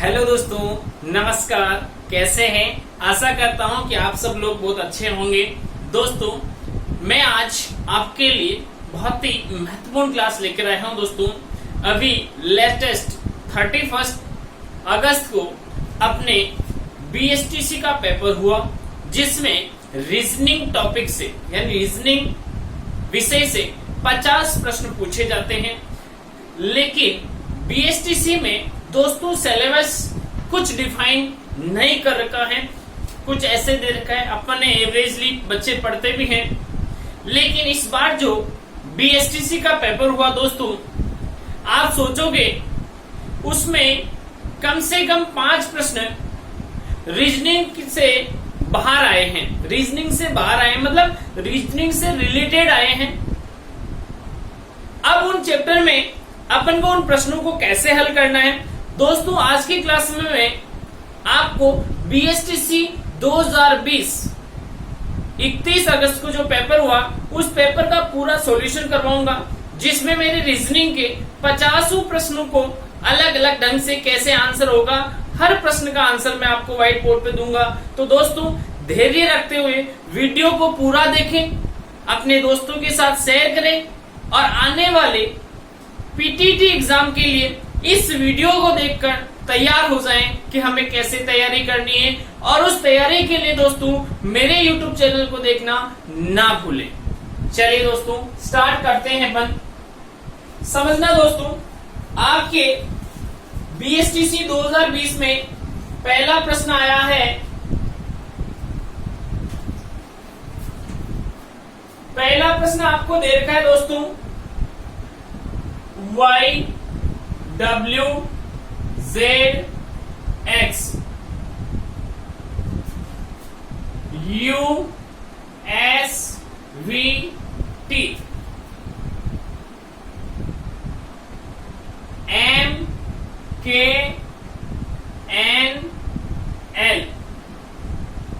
Hello दोस्तों, नमस्कार। कैसे हैं? आशा करता हूं कि आप सब लोग बहुत अच्छे होंगे। दोस्तों, मैं आज आपके लिए बहुत ही महत्वपूर्ण क्लास लेकर आया हूं। दोस्तों, अभी लेटेस्ट 31 अगस्त को अपने बीएसटीसी का पेपर हुआ, जिसमें रीजनिंग टॉपिक से यानी रीजनिंग विषय से 50 प्रश्न पूछे जाते हैं। लेकिन बीएसटीसी में दोस्तों सिलेबस कुछ डिफाइन नहीं कर रखा है, कुछ ऐसे दे रखा है, अपने एवरेजली बच्चे पढ़ते भी हैं। लेकिन इस बार जो बीएसटीसी का पेपर हुआ दोस्तों, आप सोचोगे उसमें कम से कम 5 प्रश्न रीजनिंग से बाहर आए हैं। रीजनिंग से बाहर आए मतलब रीजनिंग से रिलेटेड आए हैं। अब उन चैप्टर में अपन को उन प्रश्नों को कैसे हल करना है दोस्तों, आज की क्लास में मैं आपको बीएसटीसी 2020 31 अगस्त को जो पेपर हुआ उस पेपर का पूरा सॉल्यूशन करवाऊंगा, जिसमें मेरे रीजनिंग के 50 प्रश्नों को अलग अलग ढंग से कैसे आंसर होगा, हर प्रश्न का आंसर मैं आपको व्हाइट बोर्ड पे दूंगा। तो दोस्तों, धैर्य रखते हुए वीडियो को पूरा देखें, अपने दोस्तों के साथ शेयर करें और आने वाले पीटीटी एग्जाम के लिए इस वीडियो को देखकर तैयार हो जाएं कि हमें कैसे तैयारी करनी है। और उस तैयारी के लिए दोस्तों मेरे YouTube चैनल को देखना ना भूलें। चलिए दोस्तों, स्टार्ट करते हैं अपन। समझना दोस्तों, आपके बीएसटीसी 2020 में पहला प्रश्न आया है। पहला प्रश्न आपको दे रखा है दोस्तों, y W Z X U S V T M K N L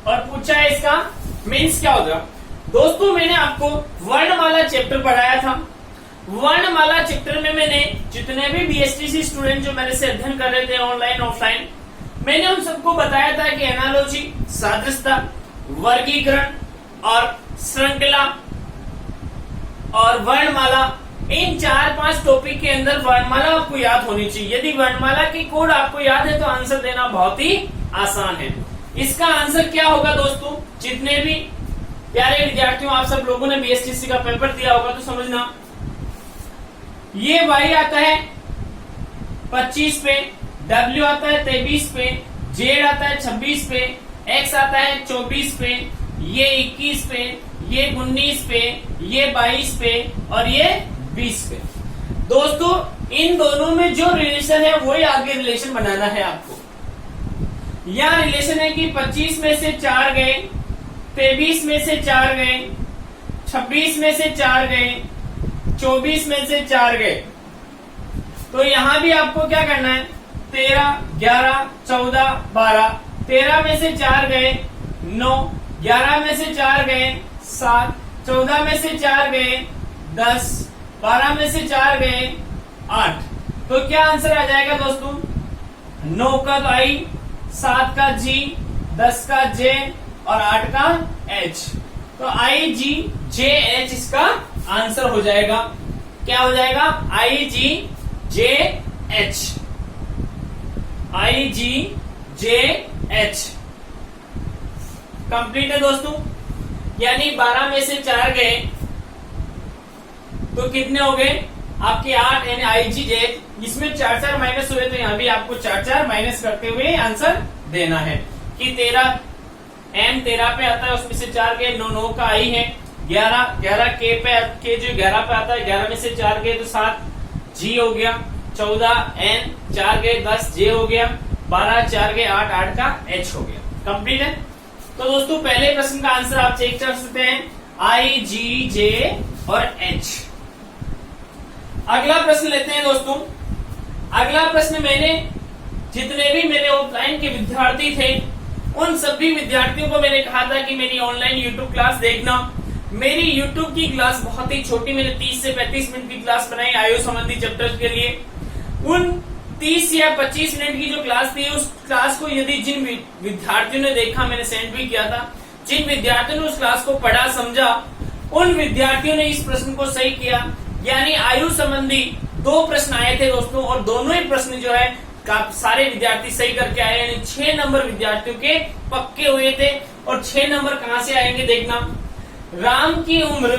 और पूछा है इसका मीन्स क्या होगा। दोस्तों, मैंने आपको वर्णमाला चैप्टर पढ़ाया था। वर्णमाला चैप्टर में मैंने जितने भी बीएसटीसी स्टूडेंट जो मेरे से अध्ययन कर रहे थे ऑनलाइन ऑफलाइन, मैंने उन सबको बताया था कि एनालॉजी, सादृश्यता, वर्गीकरण और श्रृंखला और वर्णमाला, इन 4-5 टॉपिक के अंदर वर्णमाला आपको याद होनी चाहिए। यदि वर्णमाला की कोड आपको याद है तो आंसर देना बहुत ही आसान है। इसका आंसर क्या होगा दोस्तों, जितने भी प्यारे विद्यार्थियों आप सब लोगों ने बीएसटीसी का पेपर दिया होगा तो समझना, ये y आता है 25 पे, w आता है 23 पे, z आता है 26 पे, x आता है 24 पे, ये 21 पे, ये 19 पे, ये 22 पे और ये 20 पे। दोस्तों, इन दोनों में जो रिलेशन है वही आगे रिलेशन बनाना है आपको। यह रिलेशन है कि 25 में से 4 गए, 23 में से 4 गए, 26 में से 4 गए, 24 में से 4 गए। तो यहां भी आपको क्या करना है, 13, 11, 14, 12, 13 में से 4 गए 9, 11 में से 4 गए 7, 14 में से 4 गए 10, 12 में से 4 गए 8। तो क्या आंसर आ जाएगा दोस्तों, 9 का I, 7 का G, 10 का J और 8 का H। तो I G J H इसका आंसर हो जाएगा। क्या हो जाएगा, I G J H, I G J H complete है दोस्तों। यानी 12 में से 4 गए तो कितने हो गए आपके 8, यानी I G J H। इसमें 4 माइनस हुए तो यहां भी आपको 4 माइनस करते हुए आंसर देना है कि 13 M 13 पे आता है, उसमें से 4 गए, 9 का I है, 11 के जो 11 पे आता है, 11 में से 4 गए तो 7 G हो गया, 14 N 4 गए 10 J हो गया, 12 4 गए 8 का H हो गया। कंप्लीट है। तो दोस्तों, पहले प्रश्न का आंसर आप चेक कर सकते हैं, I G J और H। अगला प्रश्न लेते हैं दोस्तों। अगला प्रश्न, मैंने जितने भी मेरे ऑफलाइन के विद्यार्थी थे उन सभी विद्यार्थियों को मैंने कहा था कि मेरी ऑनलाइन यूट्यूब क्लास देखना। मेरी यूट्यूब की क्लास बहुत ही छोटी, मैंने 30 से 35 मिनट की क्लास बनाई आयु संबंधी चैप्टर के लिए। उन 30 या 25 मिनट की जो क्लास थी, उस क्लास को यदि जिन विद्यार्थियों ने देखा, मैंने सेंड भी किया था, जिन विद्यार्थियों ने उस क्लास को पढ़ा समझा, उन विद्यार्थियों ने इस प्रश्न को सही किया। यानी आयु संबंधी 2 प्रश्न आए थे दोस्तों, और दोनों ही प्रश्न जो है सारे विद्यार्थी सही करके आए, यानी 6 नंबर विद्यार्थियों के पक्के हुए थे। और 6 नंबर कहां से आएंगे देखना। राम की उम्र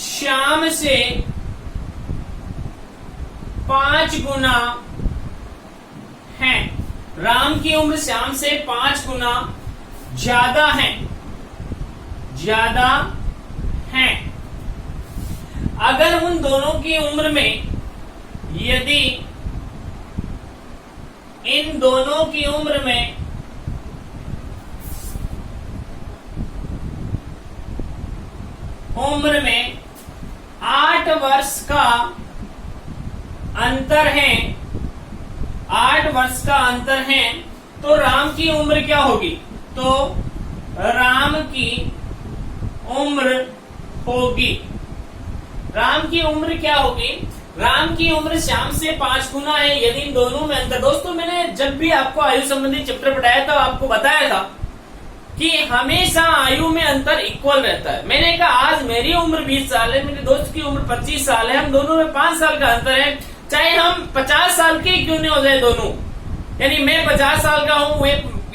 5 से 5 गुना है। राम की उम्र श्याम से 5 गुना ज्यादा है। अगर उन दोनों की उम्र में, यदि इन दोनों की उम्र में उम्र में 8 वर्ष का अंतर है, 8 वर्ष का अंतर है, तो राम की उम्र क्या होगी? तो राम की उम्र होगी, राम की उम्र क्या होगी? राम की उम्र श्याम से 5 गुना है यदि इन दोनों में अंतर। दोस्तों मैंने जब भी आपको आयु संबंधी चैप्टर पढ़ाया था, आपको बताया था कि हमेशा आयु में अंतर इक्वल रहता है। मैंने कहा आज मेरी उम्र 20 साल है, मेरे दोस्त की उम्र 25 साल है, हम दोनों में 5 साल का अंतर है, चाहे हम 50 साल के क्यों नहीं हो जाए दोनों, यानी मैं 50 साल का हूं,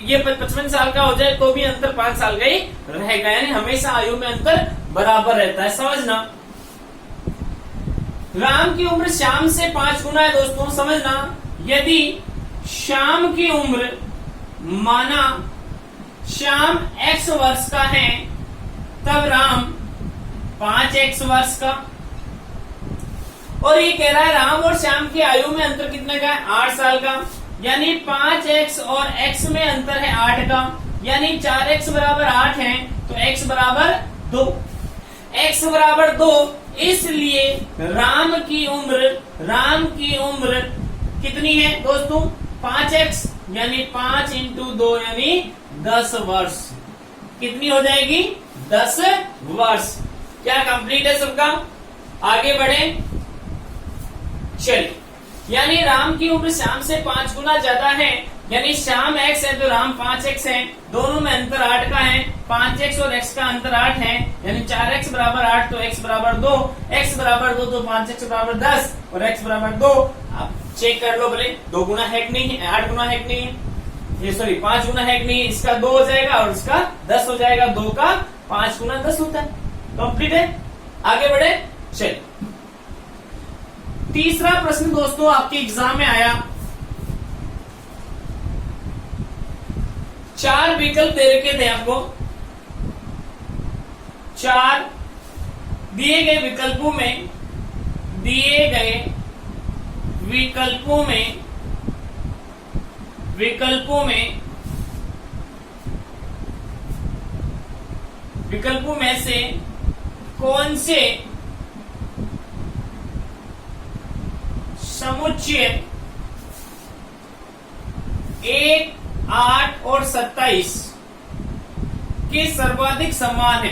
ये 55 साल का हो जाए, तो भी अंतर 5 साल का ही रहेगा। यानी हमेशा आयु में अंतर बराबर रहता है, समझना। राम की उम्र श्याम से 5 गुना है दोस्तों, समझना। यदि श्याम की उम्र, माना श्याम x वर्ष का है, तब राम 5x वर्ष का। और ये कह रहा है राम और श्याम की आयु में अंतर कितने का है? 8 साल का। यानी 5x और x में अंतर है 8 का, यानी 4x बराबर 8 है, तो x बराबर 2। x बराबर 2, इसलिए राम की उम्र कितनी है दोस्तों? 5x, यानी 5 इंटू 2 यानी 10 वर्ष। कितनी हो जाएगी? 10 वर्ष। क्या कंप्लीट है सबका? आगे बढ़े, चलिए। यानी राम की उम्र श्याम से 5 गुना ज्यादा है, यानी श्याम x है तो राम 5x है, दोनों में अंतर 8 का है, 5x और x का अंतर 8 है, यानी 4x बराबर 8 तो x बराबर 2, x बराबर 2 तो 5x बराबर 10 और x बराबर 2। आप चेक कर लो बोले 2 गुना है कि नहीं है, 8 गुना है कि नहीं है, ये सॉरी 5 गुना है कि नहीं है। इसका 2 हो जाएगा और इसका 10 हो जाएगा, 2 का 5 गुना 10 होता है। कंप्लीट है, आगे बढ़े, चलिए। तीसरा प्रश्न दोस्तों आपके एग्जाम में आया, 4 विकल्प दे रखे थे आपको, 4 दिए गए विकल्पों में विकल्पों में से कौन से समुच्चय 1, 8 और 27 के सर्वाधिक समान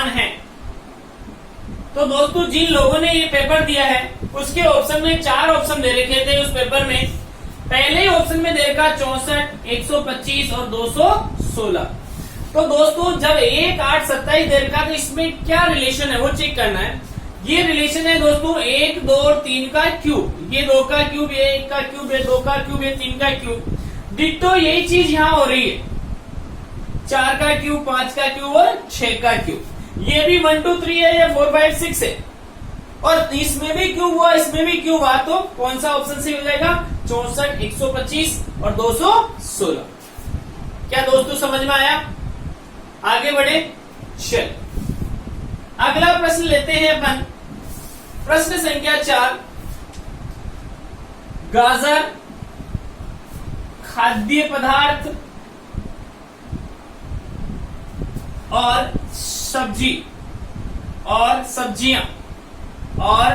है। तो दोस्तों जिन लोगों ने ये पेपर दिया है उसके ऑप्शन में 4 ऑप्शन दे रखे थे उस पेपर में। पहले ऑप्शन में दे रखा 64, 125 और 216। तो दोस्तों जब 1, 8, 27 दे रखा तो इसमें क्या रिलेशन है वो चेक करना है। ये रिलेशन है दोस्तों 1, 2 और 3 का क्यूब, ये 2 का क्यूब, ये 1 का क्यूब, ये 2 का क्यूब, ये 3 का क्यूब। डिट्टो यही चीज यहाँ हो रही है, 4 का क्यूब, 5 का क्यूब और 6 का क्यूब। ये भी 1, 2, 3 है, ये 4, 5, 6 है, और इसमें भी क्यूब हुआ, इसमें भी क्यूब हुआ, तो कौन सा ऑप्शन सही हो जाएगा? 64, 125 और 216। क्या दोस्तों समझ में आया? आगे बढ़े, चल अगला प्रश्न लेते हैं अपन। प्रश्न संख्या 4, गाजर खाद्य पदार्थ और सब्जी और सब्जियां और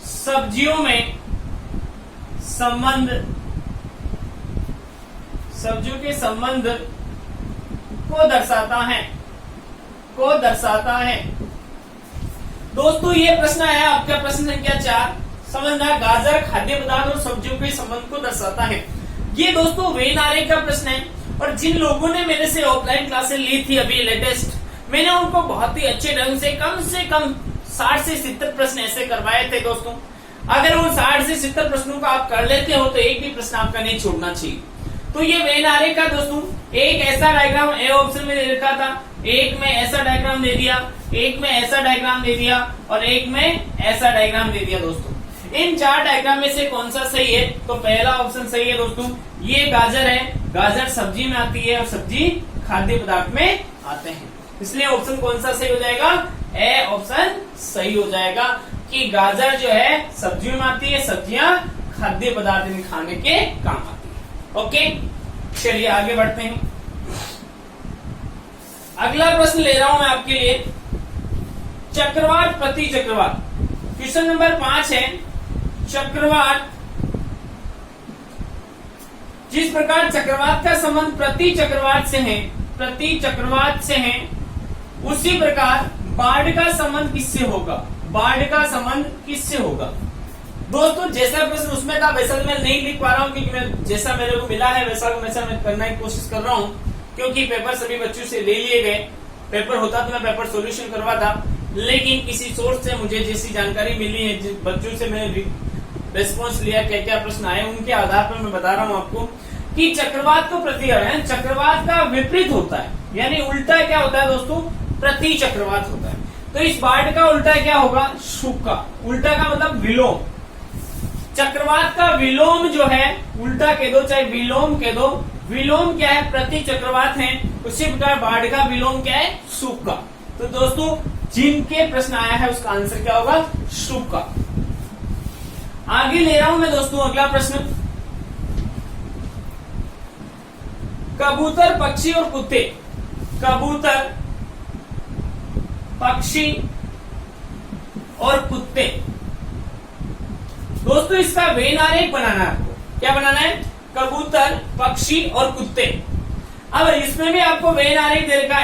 सब्जियों में सब्जियों के संबंध को दर्शाता है। दोस्तों ये प्रश्न आया आपका प्रश्न संख्या 4, समझना, गाजर खाद्य पदार्थ और सब्जियों के संबंध को दर्शाता है। ये दोस्तों वेन आरे का प्रश्न है, और जिन लोगों ने मेरे से ऑफलाइन क्लासेस ली थी अभी लेटेस्ट, मैंने उनको बहुत ही अच्छे ढंग से कम 60 से 70 प्रश्न ऐसे करवाए थे दोस्तों। अगर उन 60 से 70 प्रश्नों को आप कर लेते हो तो एक भी प्रश्न आपका नहीं छोड़ना चाहिए। तो ये वेन आरे का दोस्तों एक ऐसा डायग्राम ए ऑप्शन में दे रखा था, एक में ऐसा डायग्राम दे दिया, एक में ऐसा डायग्राम दे दिया, और एक में ऐसा डायग्राम दे दिया। दोस्तों इन 4 डायग्राम में से कौन सा सही है? तो पहला ऑप्शन सही है दोस्तों, ये गाजर है, गाजर सब्जी में आती है और सब्जी खाद्य पदार्थ में आते हैं, इसलिए ऑप्शन कौन सा सही हो जाएगा? ए ऑप्शन सही हो जाएगा कि गाजर जो है सब्जियों में आती है, सब्जियां खाद्य पदार्थ में खाने के काम आती है। ओके, चलिए आगे बढ़ते हैं। अगला प्रश्न ले रहा हूं मैं आपके लिए, चक्रवात प्रति चक्रवात। क्वेश्चन नंबर 5 है, चक्रवात, जिस प्रकार चक्रवात का संबंध प्रति चक्रवात से है, उसी प्रकार बाढ़ का संबंध किससे होगा? बाढ़ का संबंध किससे होगा? दोस्तों जैसा प्रश्न उसमें था वैसा मैं नहीं लिख पा रहा हूं, क्योंकि मैं जैसा मेरे को मिला है वैसा मैं करने की कोशिश कर रहा हूं, क्योंकि पेपर सभी बच्चों से ले लिए गए। पेपर होता तो मैं पेपर सॉल्यूशन करवाता, लेकिन किसी सोर्स से मुझे जैसी जानकारी मिली है, जिन बच्चों से मैंने रिस्पॉन्स लिया, क्या क्या प्रश्न आए, उनके आधार पर मैं बता रहा हूं आपको कि चक्रवात को चक्रवात का विपरीत होता है, यानी उल्टा क्या होता है दोस्तों? प्रति चक्रवात होता है। तो इस बाढ़ का उल्टा क्या होगा? शुका। उल्टा का मतलब विलोम। चक्रवात का विलोम जो है, उल्टा कह दो चाहे विलोम कह दो, विलोम क्या है? प्रति चक्रवात है। उसी प्रकार बाढ़ का विलोम क्या है? शुका। तो दोस्तों जिनके प्रश्न आया है उसका आंसर क्या होगा? शुका। आगे ले रहा हूं मैं दोस्तों अगला प्रश्न, कबूतर, पक्षी और कुत्ते। कबूतर, पक्षी और कुत्ते। दोस्तों इसका वेन आरेख बनाना है आपको। क्या बनाना है? कबूतर, पक्षी और कुत्ते। अब इसमें भी आपको वेन आरेख दे रखा,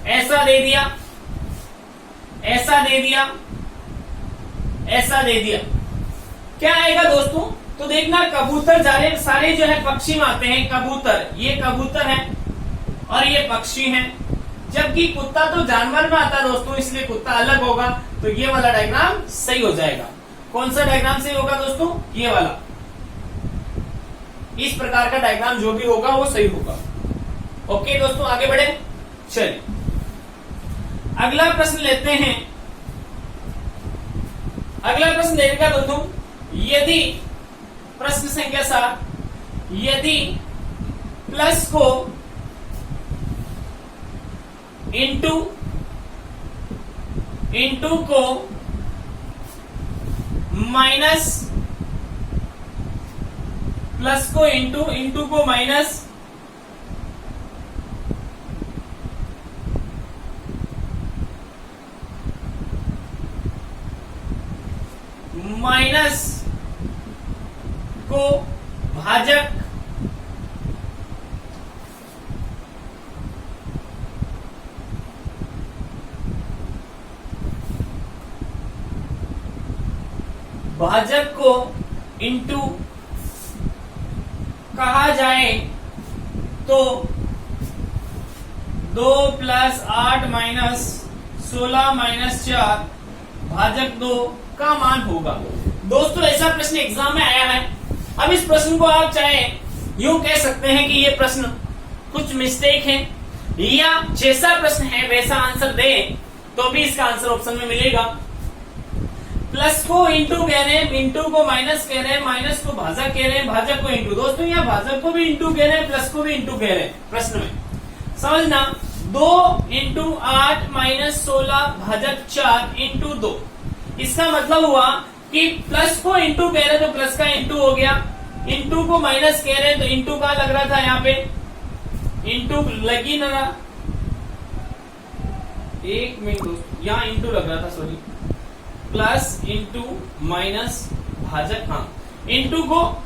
ऐसा दे दिया, ऐसा दे दिया, ऐसा दे दिया। क्या आएगा दोस्तों? तो देखना, कबूतर सारे जो है पक्षी में आते हैं। कबूतर, ये कबूतर है और ये पक्षी है, जबकि कुत्ता तो जानवर में आता है दोस्तों, इसलिए कुत्ता अलग होगा। तो ये वाला डायग्राम सही हो जाएगा। कौन सा डायग्राम सही होगा दोस्तों? ये वाला। इस प्रकार का डायग्राम जो भी होगा वो सही होगा। ओके दोस्तों आगे बढ़े, चलिए अगला प्रश्न लेते हैं। अगला प्रश्न लेगा दोस्तों, यदि प्रश्न संख्या 7, यदि प्लस को इंटू को माइनस, प्लस को इंटू को माइनस, माइनस को भाजक, भाजक को इंटू कहा जाए तो 2 + 8 - 16 - 4 भाजक 2 का मान होगा। दोस्तों ऐसा प्रश्न एग्जाम में आया है। अब इस प्रश्न को आप चाहे यूं कह सकते हैं कि ये प्रश्न कुछ मिस्टेक है, या जैसा प्रश्न है वैसा आंसर दे तो भी इसका आंसर ऑप्शन में मिलेगा। प्लस को इंटू कह रहे हैं, इंटू को माइनस कह रहे हैं, माइनस को भाजक कह रहे हैं, भाजक को इंटू। दोस्तों यहाँ भाजक को भी इंटू कह रहे हैं, प्लस को भी इंटू कह रहे हैं प्रश्न में। समझना, 2 × 8 - 16 भाजक 4 × 2। इसका मतलब हुआ कि प्लस को इंटू कह रहे हैं तो प्लस का इंटू हो गया, इंटू को माइनस कह रहे हैं तो इंटू का लग रहा था, यहाँ पे इंटू लगी ना, 1 मिनट दोस्तों, यहाँ इंटू लग रहा था, सॉरी, प्लस इंटू माइनस भाजक, हाँ, इंटू को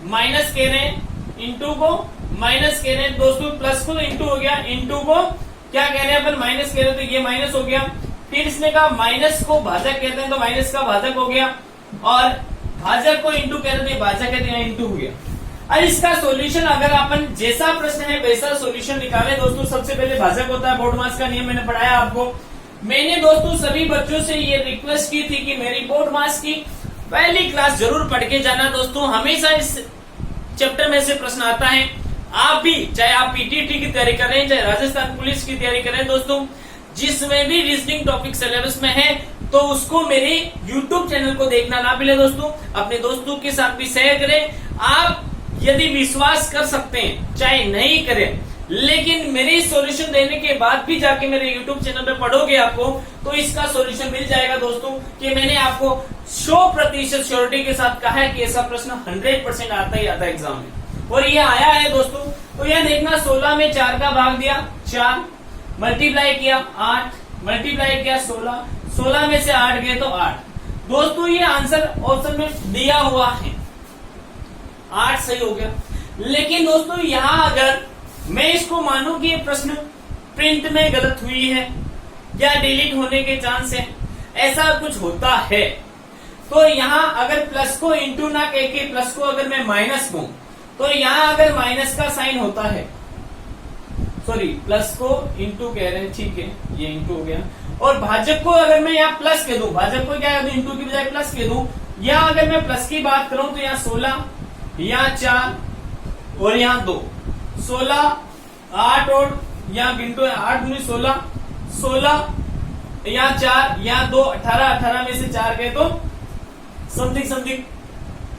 माइनस कह रहे हैं इंटू को माइनस कह रहे हैं दोस्तों, प्लस को तो इंटू हो गया, इंटू को क्या कह रहे हैं अपन माइनस कह रहे हैं, तो ये माइनस हो गया। फिर इसने कहा माइनस को भाजक कहते हैं, तो माइनस का भाजक हो गया, और भाजक को इंटू कहते हैं, भाजक कहते हैं, इंटू हो गया। अब इसका सॉल्यूशन अगर अपन जैसा प्रश्न है वैसा सॉल्यूशन निकाले दोस्तों, सबसे पहले भाजक होता है, बोर्ड मास का नियम मैंने पढ़ाया आपको। मैंने दोस्तों सभी बच्चों से ये रिक्वेस्ट की थी कि मेरी बोर्ड मास की पहली क्लास जरूर पढ़ के जाना दोस्तों, हमेशा इस चैप्टर में से प्रश्न आता है। आप भी, चाहे आप पीटीटी की तैयारी कर रहे हैं, चाहे राजस्थान पुलिस की तैयारी कर रहे हैं दोस्तों, जिसमें भी रीजनिंग टॉपिक सिलेबस में है, तो उसको मेरे YouTube चैनल को देखना ना भूलें दोस्तों, अपने दोस्तों के साथ भी शेयर करें। आप यदि विश्वास कर सकते हैं, चाहे नहीं करें, लेकिन मेरे सॉल्यूशन देने के बाद भी जाके मेरे YouTube चैनल पे पढ़ोगे आपको, तो इसका सॉल्यूशन मिल जाएगा दोस्तों, कि मैंने आपको 100% श्योरिटी के साथ कहा है कि ऐसा प्रश्न 100% आता ही आता है एग्जाम में, और ये आया है दोस्तों। तो यह देखना, 16 में 4 का भाग दिया 4, मल्टीप्लाई किया 8, मल्टीप्लाई किया 16, 16 में से 8 गए तो 8। दोस्तों ये आंसर ऑप्शन में दिया हुआ है, 8 सही हो गया। लेकिन दोस्तों यहां अगर मैं इसको मानूं कि ये प्रश्न प्रिंट में गलत हुई है या डिलीट होने के चांस है, ऐसा कुछ होता है, तो यहां अगर प्लस को इंटू ना कह के प्लस को अगर मैं माइनस कहूं, तो यहां अगर माइनस का साइन होता है, सॉरी प्लस को इंटू कह रहे हैं, ठीक है, ये इंटू हो गया। और भाजक को अगर मैं यहाँ प्लस कह दूं, भाजक को क्या कह दूं, इंटू की बजाय प्लस कह दूं, यहाँ अगर मैं प्लस की बात करूं तो यहाँ 16, यहाँ 4 और यहाँ 2, 16, 8 और यहाँ गिनटो 8 दूनी 16, 16 यहाँ 4, यहाँ 2, 18, 18 में से 4 गए तो समथिंग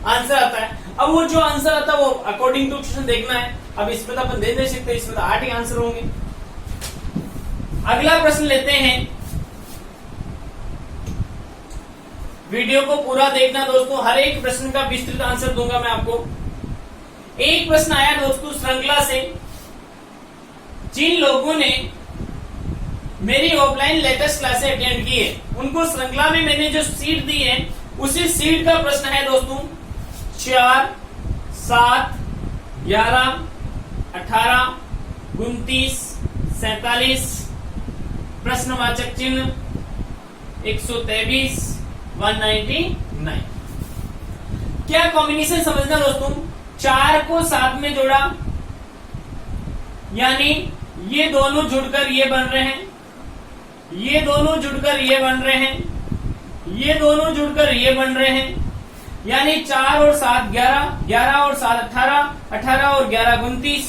आंसर आता है। अब वो जो आंसर आता है वो अकॉर्डिंग टू क्वेश्चन देखना है। अब इसमें तो अपन दे नहीं सकते, इसमें तो 8 ही आंसर होंगे। अगला प्रश्न लेते हैं, वीडियो को पूरा देखना दोस्तों, हर एक प्रश्न का विस्तृत आंसर दूंगा मैं आपको। एक प्रश्न आया दोस्तों श्रृंखला से, जिन लोगों ने मेरी ऑफलाइन लेटेस्ट क्लासें अटेंड की है, उनको श्रृंखला में मैंने जो सीट दी है, उसी सीट का प्रश्न है दोस्तों 4, 7, 11, 18, 29, 47, प्रश्नवाचक चिन्ह 123, 199। क्या कॉम्बिनेशन समझना दोस्तों, 4 को 7 में जोड़ा, यानी ये दोनों जुड़कर ये बन रहे हैं, ये दोनों जुड़कर ये बन रहे हैं, ये दोनों जुड़कर ये बन रहे हैं, यानी 4 और 7 11, 11 और 7 18, 18 और 11 29,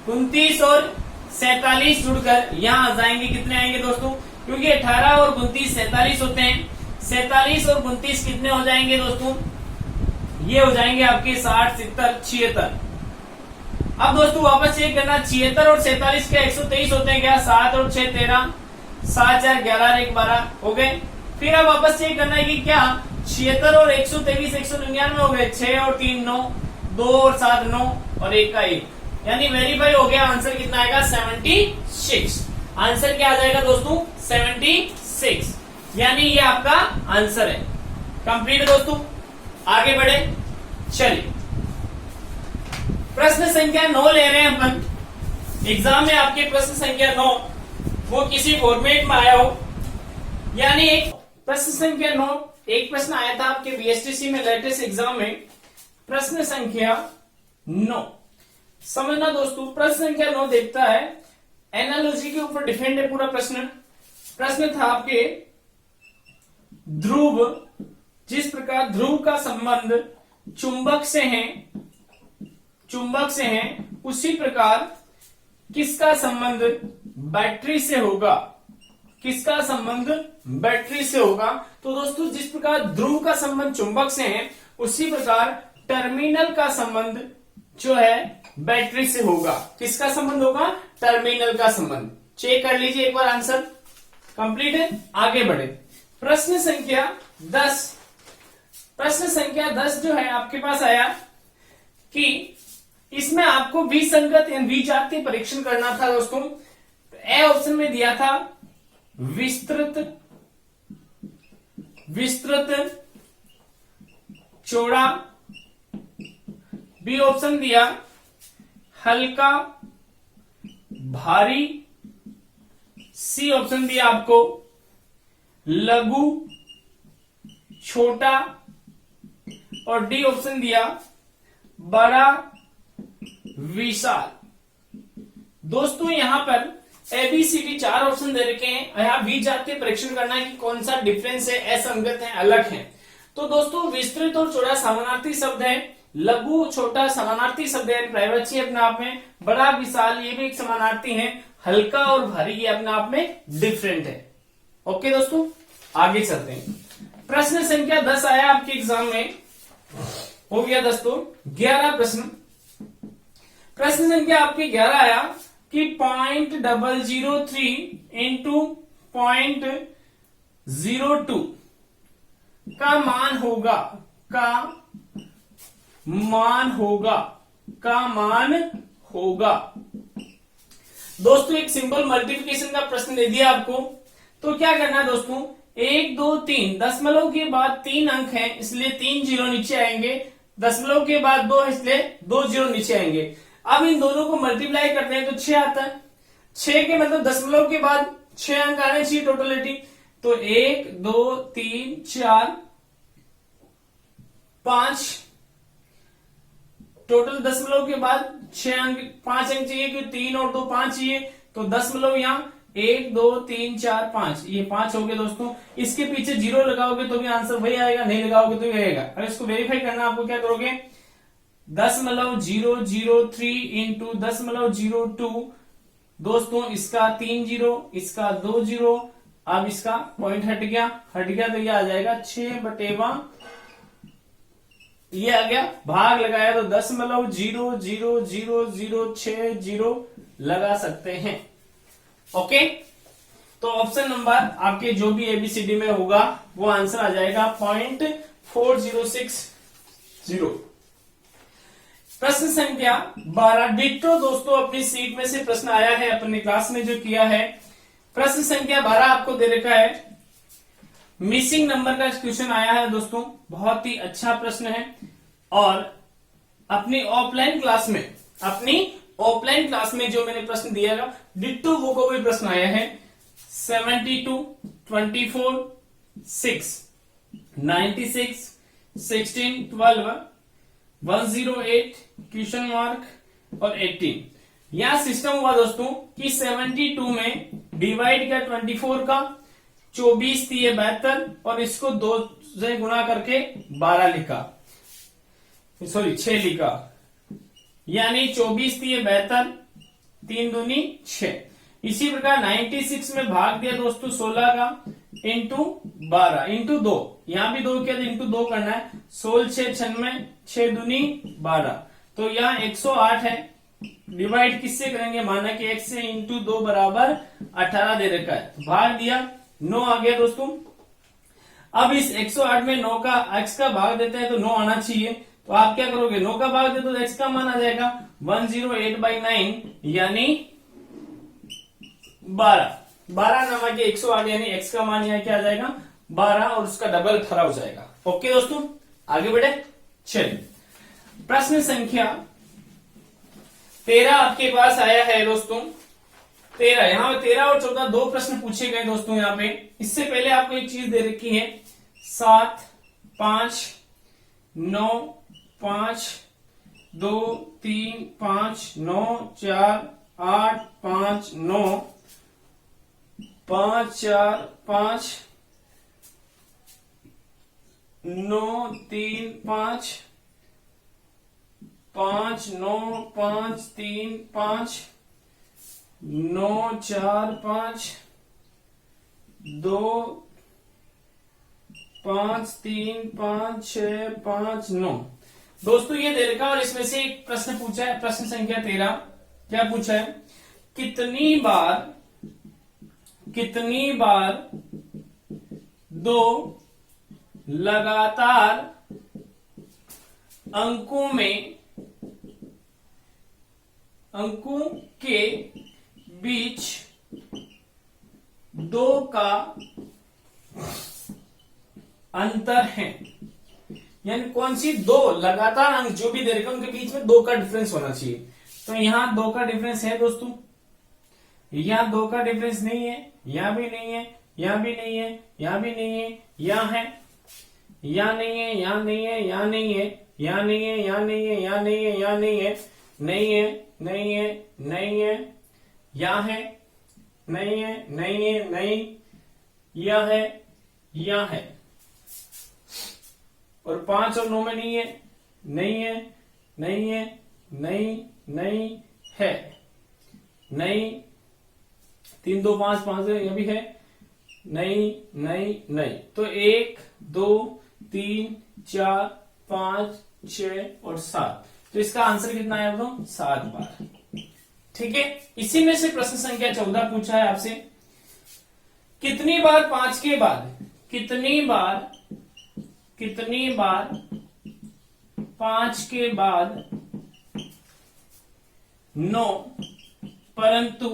29 और 47 जुड़कर यहाँ आ जाएंगे, कितने आएंगे दोस्तों, क्योंकि 18 और 29 47 होते हैं, 47 और 29 कितने हो जाएंगे दोस्तों, ये हो जाएंगे आपके 60, 70, 76। अब दोस्तों वापस चेक करना, 76 और 47 के 123 होते हैं क्या, 7 और 6 13, 7 4 11 और 1 12 हो गए। फिर अब वापस चेक करना है कि क्या 76 और 123 199 हो गए, 6 और 3 9, 2 और 7 9 और 1 का 1, यानी वेरीफाई हो गया। आंसर कितना आएगा 76। आंसर क्या आ जाएगा दोस्तों 76, यानी ये आपका आंसर है। कंप्लीट दोस्तों, आगे बढ़े, चलिए प्रश्न संख्या 9 ले रहे हैं अपन। एग्जाम में आपके प्रश्न संख्या 9 वो किसी फॉर्मेट में आया हो, यानी एक प्रश्न संख्या 9, एक प्रश्न आया था आपके बीएसटीसी में लेटेस्ट एग्जाम में, प्रश्न संख्या 9 समझना दोस्तों। प्रश्न संख्या 9 देखता है, एनालॉजी के ऊपर डिफेंड है पूरा प्रश्न। प्रश्न था आपके ध्रुव, जिस प्रकार ध्रुव का संबंध चुंबक से है, उसी प्रकार किसका संबंध बैटरी से होगा, किसका संबंध बैटरी से होगा। तो दोस्तों जिस प्रकार ध्रुव का संबंध चुंबक से है, उसी प्रकार टर्मिनल का संबंध जो है बैटरी से होगा। किसका संबंध होगा, टर्मिनल का संबंध। चेक कर लीजिए एक बार, आंसर कंप्लीट है। आगे बढ़े, प्रश्न संख्या 10। प्रश्न संख्या 10 जो है आपके पास आया कि इसमें आपको विसंगत या विजातीय परीक्षण करना था दोस्तों। ए ऑप्शन में दिया था विस्तृत चौड़ा, बी ऑप्शन दिया हल्का, भारी, सी ऑप्शन दिया आपको लघु, छोटा, और डी ऑप्शन दिया बड़ा, विशाल। दोस्तों यहां पर एबीसीडी 4 ऑप्शन दे रखे हैं। यहाँ भी जाके परीक्षण करना है कि कौन सा डिफरेंस है, असंगत है, अलग है। तो दोस्तों विस्तृत और चौड़ा समानार्थी शब्द है, लघु छोटा समानार्थी शब्द है, प्रायवाची अपने आप में, बड़ा विशाल ये भी एक समानार्थी है, हल्का और भारी ये अपने आप में डिफरेंट है। ओके दोस्तों आगे चलते हैं। प्रश्न संख्या 10 आया आपके एग्जाम में, हो गया दोस्तों 11 प्रश्न। प्रश्न संख्या आपके 11 आया कि 0.003 इंटू 0.02 का मान होगा। दोस्तों एक सिंपल मल्टीप्लिकेशन का प्रश्न दे दिया आपको, तो क्या करना है दोस्तों, 1 2 3 दशमलव के बाद 3 अंक हैं इसलिए 3 जीरो नीचे आएंगे, दशमलव के बाद 2 है इसलिए 2 जीरो नीचे आएंगे। अब इन दोनों को मल्टीप्लाई करते हैं तो 6 आता है। 6 के मतलब दशमलव के बाद 6 अंक आने चाहिए टोटलिटी, तो 1 2 3 4 5 टोटल दशमलव के बाद 6 अंक 5 अंक चाहिए क्योंकि 3 और 2 5 चाहिए, तो दशमलव यहां 1 2 3 4 5 ये 5 हो गए दोस्तों। इसके पीछे जीरो लगाओगे तो भी आंसर वही आएगा, नहीं लगाओगे तो भी आएगा। अब इसको वेरीफाई करना आपको क्या करोगे, 0.003 इंटू 0.02 दोस्तों इसका 3 जीरो, इसका 2 जीरो, अब इसका पॉइंट हट गया तो ये आ जाएगा 6/1, ये आ गया, भाग लगाया तो 0.00006 लगा सकते हैं। ओके तो ऑप्शन नंबर आपके जो भी एबीसीडी में होगा वो आंसर आ जाएगा 0.4060। प्रश्न संख्या 12 डिट्टो दोस्तों अपनी सीट में से प्रश्न आया है, अपनी क्लास में जो किया है। प्रश्न संख्या 12 आपको दे रखा है, मिसिंग नंबर का क्वेश्चन आया है दोस्तों, बहुत ही अच्छा प्रश्न है। और अपनी ऑफलाइन क्लास में जो मैंने प्रश्न दिया था डिट्टो वो को भी प्रश्न आया है, 72 24 6 96 16 12 108 क्वेश्चन मार्क और 18। यहां सिस्टम हुआ दोस्तों कि 72 में डिवाइड किया 24 का, 24 दिए 72 और इसको 2 से गुणा करके 12 लिखा, सॉरी 6 लिखा, यानी 24 दिए 72, 3 दूनी 6। इसी प्रकार 96 में भाग दिया दोस्तों 16 का, इंटू 12 इंटू 2, यहां भी 2 किया तो इंटू 2 करना है, 16 6 96, 6 दूनी 12, तो यहाँ 108 है। डिवाइड किससे करेंगे, माना कि x से इंटू 2 बराबर 18 दे रखा है, भाग दिया 9 आ गया दोस्तों। अब इस 108 में 9 का x का भाग देते हैं तो 9 आना चाहिए, तो आप क्या करोगे, 9 का भाग दे तो x का मान आ जाएगा 108/9 यानी 12 नंबर के 108 यानी x का मान यहाँ क्या आ जाएगा 12 और उसका डबल 18 हो जाएगा। ओके दोस्तों आगे बढ़े, चलिए प्रश्न संख्या 13 आपके पास आया है दोस्तों। 13 यहाँ पे 13 और 14 दो प्रश्न पूछे गए दोस्तों। यहाँ पे इससे पहले आपको एक चीज दे रखी है, 7 5 9 5 2 3 5 9 4 8 5 9 5 4 5 9 3 5 5 9 5 3 5 9 4 5 2 5 3 5 6 5 9 दोस्तों ये दे रखा और इसमें से एक प्रश्न पूछा है, प्रश्न संख्या 13 क्या पूछा है, कितनी बार दो लगातार अंकों के बीच 2 का अंतर है, यानी कौन सी 2 लगातार अंक जो भी दे रखे उनके बीच में 2 का डिफरेंस होना चाहिए। तो यहाँ 2 का डिफरेंस है दोस्तों, यहाँ 2 का डिफरेंस नहीं है, यहाँ भी नहीं है, यहाँ भी नहीं है, यहाँ भी नहीं है, यहाँ है, यहाँ नहीं है, यहाँ नहीं है, यहाँ नहीं है, यहाँ नहीं है, यहाँ नहीं है, यहाँ नहीं है, यहाँ नहीं है, नहीं है, नहीं है, नहीं है, यहाँ है, नहीं है, नहीं है, नहीं, यह है, यह है, और 5 और 9 में नहीं है, नहीं है, नहीं है, नहीं, नहीं है, नहीं, 3 2 5 5 यह भी है, नहीं, नहीं, नहीं। तो 1 2 3 4 5 6 और 7, तो इसका आंसर कितना है बताओ? 7 बार। ठीक है, इसी में से प्रश्न संख्या 14 पूछा है आपसे, कितनी बार 5 के बाद, कितनी बार 5 के बाद 9 परंतु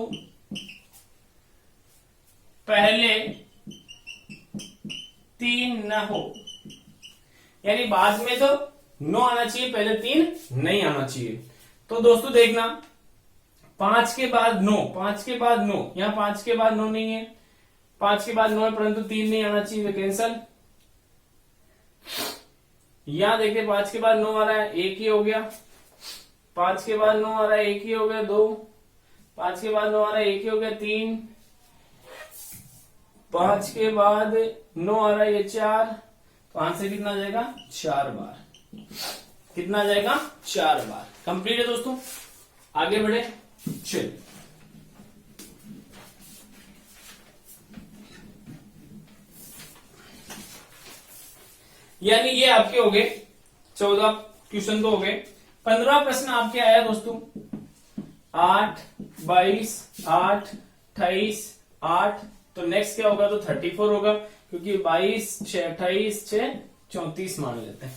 पहले 3 न हो, यानी बाद में तो 9 आना चाहिए, पहले 3 नहीं आना चाहिए। तो दोस्तों देखना, 5 के बाद 9, 5 के बाद 9, यहाँ 5 के बाद 9 नहीं है, 5 के बाद 9 है परंतु 3 नहीं आना चाहिए, तो कैंसल। यहां देखिए 5 के बाद 9 आ रहा है, 1 ही हो गया, 5 के बाद 9 आ रहा है, 1 ही हो गया, 2, 5 के बाद 9 आ रहा है, 1 ही हो गया, 3, 5 के बाद 9 आ रहा है, ये 4, तो आंसर कितना आ जाएगा? 4 बार। कितना आ जाएगा? 4 बार। कंप्लीट है दोस्तों, आगे बढ़े, चलिए। यानी ये आपके हो गए 14 क्वेश्चन तो हो गए। 15 प्रश्न आपके आया दोस्तों, 8 22 8 28 8, तो नेक्स्ट क्या होगा? तो 34 होगा, क्योंकि 22 6 28 6 34 मान लेते हैं,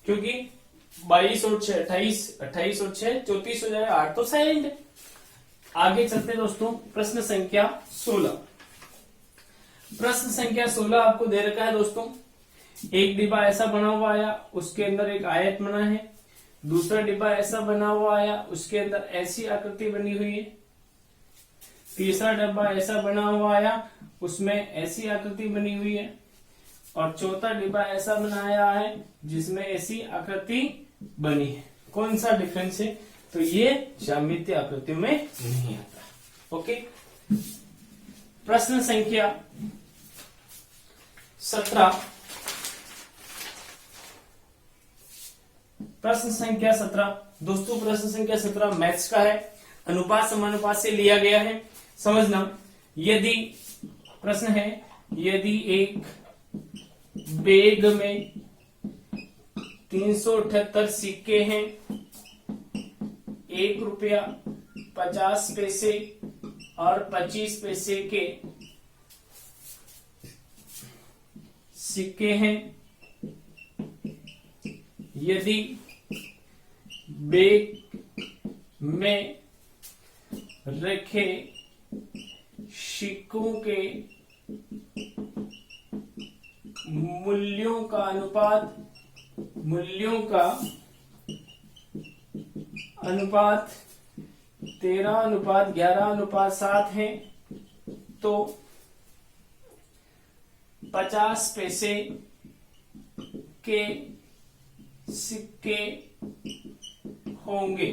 क्योंकि 22 और 6 28, 28 और 6 34 हो जाएगा, 8 तो साइलेंट है। आगे चलते हैं दोस्तों, प्रश्न संख्या 16। प्रश्न संख्या 16 आपको दे रखा है दोस्तों, एक डिब्बा ऐसा बना हुआ आया, उसके अंदर एक आयत बना है। दूसरा डिब्बा ऐसा बना हुआ आया, उसके अंदर ऐसी आकृति बनी हुई है। तीसरा डब्बा ऐसा बना हुआ आया, उसमें ऐसी आकृति बनी हुई है। और चौथा डिब्बा ऐसा बनाया है जिसमें ऐसी आकृति बनी है। कौन सा डिफरेंस है? तो ये ज्यामितीय आकृतियों में नहीं आता। ओके, प्रश्न संख्या 17। प्रश्न संख्या 17 दोस्तों, प्रश्न संख्या 17 मैथ्स का है, अनुपात समानुपात से लिया गया है। समझना, यदि प्रश्न है, यदि एक बैग में 378 सिक्के हैं, 1 रुपया 50 पैसे और 25 पैसे के सिक्के हैं, यदि बैग में रखे सिक्कों के मूल्यों का अनुपात 13:11:7 है, तो 50 पैसे के सिक्के होंगे।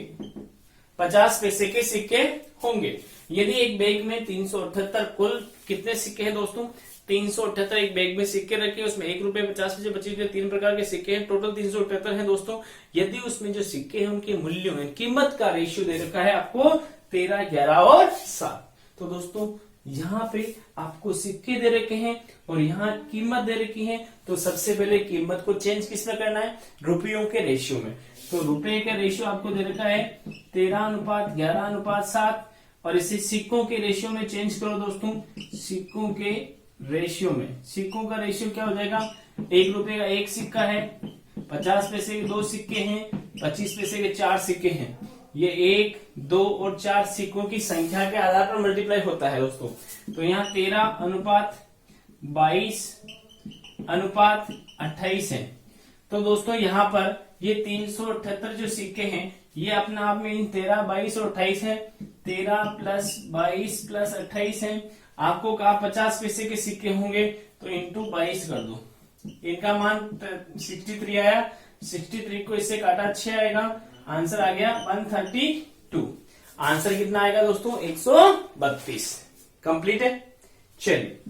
50 पैसे के सिक्के होंगे। यदि एक बैग में 378 कुल कितने सिक्के हैं दोस्तों? 378 एक बैग में सिक्के रखे, उसमें 1 रुपये 50 पैसे 25 पैसे 3 प्रकार के सिक्के हैं, टोटल 378 हैं दोस्तों। यदि उसमें जो सिक्के हैं उनके मूल्यों में कीमत का रेशियो दे रखा है आपको 13, 11 और 7, तो दोस्तों यहाँ पे आपको सिक्के दे रखे हैं और यहाँ कीमत दे रखी है, तो सबसे पहले कीमत को चेंज किस में करना है? रुपयों के रेशियो में। तो रुपए का रेशियो आपको दे रखा है 13:11:7, और इसे सिक्कों के रेशियो में चेंज करो दोस्तों। सिक्कों के रेशियो में, सिक्कों का रेशियो क्या हो जाएगा? 1 रुपए का 1 सिक्का है, 50 पैसे के 2 सिक्के हैं, 25 पैसे के 4 सिक्के हैं। ये 1, 2 और 4 सिक्कों की संख्या के आधार पर मल्टीप्लाई होता है दोस्तों। तो यहाँ 13:22:28 है। तो दोस्तों यहाँ पर ये 378 जो सिक्के हैं ये अपने आप में इन 13, 22 और 28 है। 13 प्लस 22 प्लस 28 है। आपको कहा 50 पैसे के सिक्के होंगे तो इंटू 22 कर दो। इनका मान 63 आया। 63 को इससे काटा 6 आएगा। आंसर आ गया 132। आंसर कितना आएगा दोस्तों? 132। कंप्लीट है। चलिए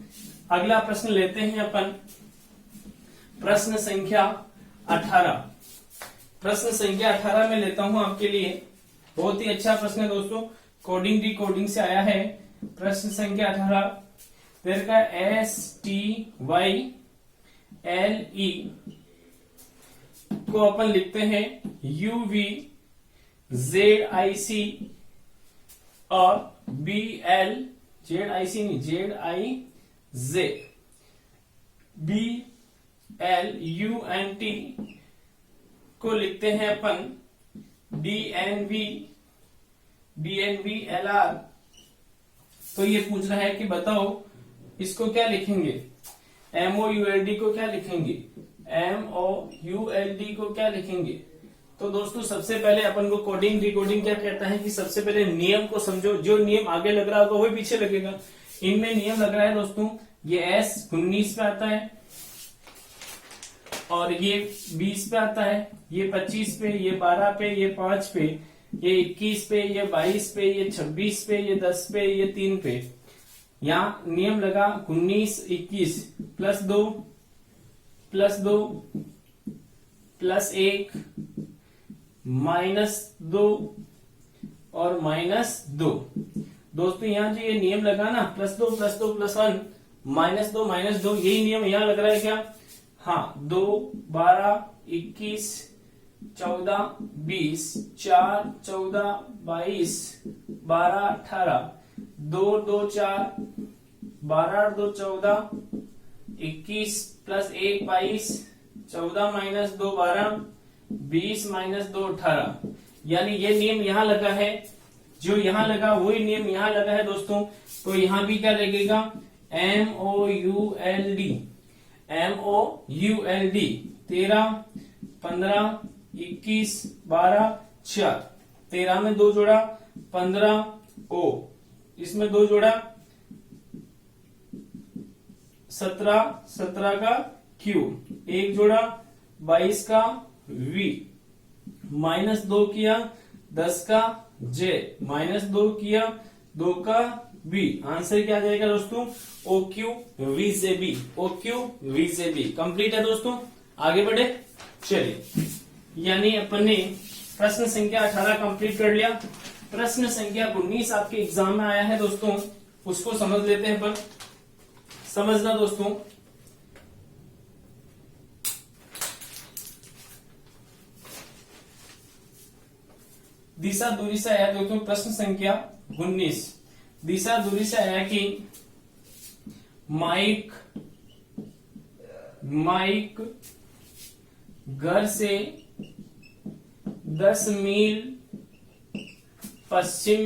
अगला प्रश्न लेते हैं अपन। प्रश्न संख्या 18। प्रश्न संख्या 18 में लेता हूं आपके लिए। बहुत ही अच्छा प्रश्न है दोस्तों, कोडिंग डिकोडिंग से आया है। प्रश्न संख्या 18 देर का STYLE को अपन लिखते हैं UVZIC और BL ZIC नहीं ZIZ BLUNT को लिखते हैं अपन DNVLR। तो ये पूछ रहा है कि बताओ इसको क्या लिखेंगे? MOULD को क्या लिखेंगे? MOULD को क्या लिखेंगे? तो दोस्तों सबसे पहले अपन को कोडिंग डिकोडिंग क्या कहता है कि सबसे पहले नियम को समझो। जो नियम आगे लग रहा होगा वही पीछे लगेगा। इनमें नियम लग रहा है दोस्तों, ये S 19 पे आता है और ये 20 पे आता है, ये 25 पे, ये 12 पे, ये 5 पे, ये 21 पे, ये 22 पे, ये 26 पे, ये 10 पे, ये 3 पे। यहाँ नियम लगा 19, 21 प्लस 2 प्लस 1 -2 और -2। दोस्तों यहाँ जो ये नियम लगा ना +2 +2 +1 -2 -2, यही नियम यहाँ लग रहा है क्या? हाँ, 2 12 21 14 20 4 14 22 12 18 2 2 4 12 2 14 21 + 1 22 14 - 2 12 20 - 2 18। यानी ये नियम यहाँ लगा है, जो यहाँ लगा वही नियम यहाँ लगा है दोस्तों। तो यहाँ भी क्या लगेगा? MOULD 13 15 21 12 4। 13 में 2 जोड़ा 15 O, इसमें 2 जोड़ा 17 का Q, 1 जोड़ा 22 का V, -2 किया 10 का J, -2 किया 2 का B। आंसर क्या आ जाएगा दोस्तों? OQVJB। OQVJB कंप्लीट है दोस्तों। आगे बढ़े चलिए, यानी अपन ने प्रश्न संख्या 18 कंप्लीट कर लिया। प्रश्न संख्या 19 आपके एग्जाम में आया है दोस्तों, उसको समझ लेते हैं अपन। समझना दोस्तों, दिशा दूरी से आया दोस्तों। प्रश्न संख्या 19 दिशा दूरी से आया कि माइक घर से 10 मील पश्चिम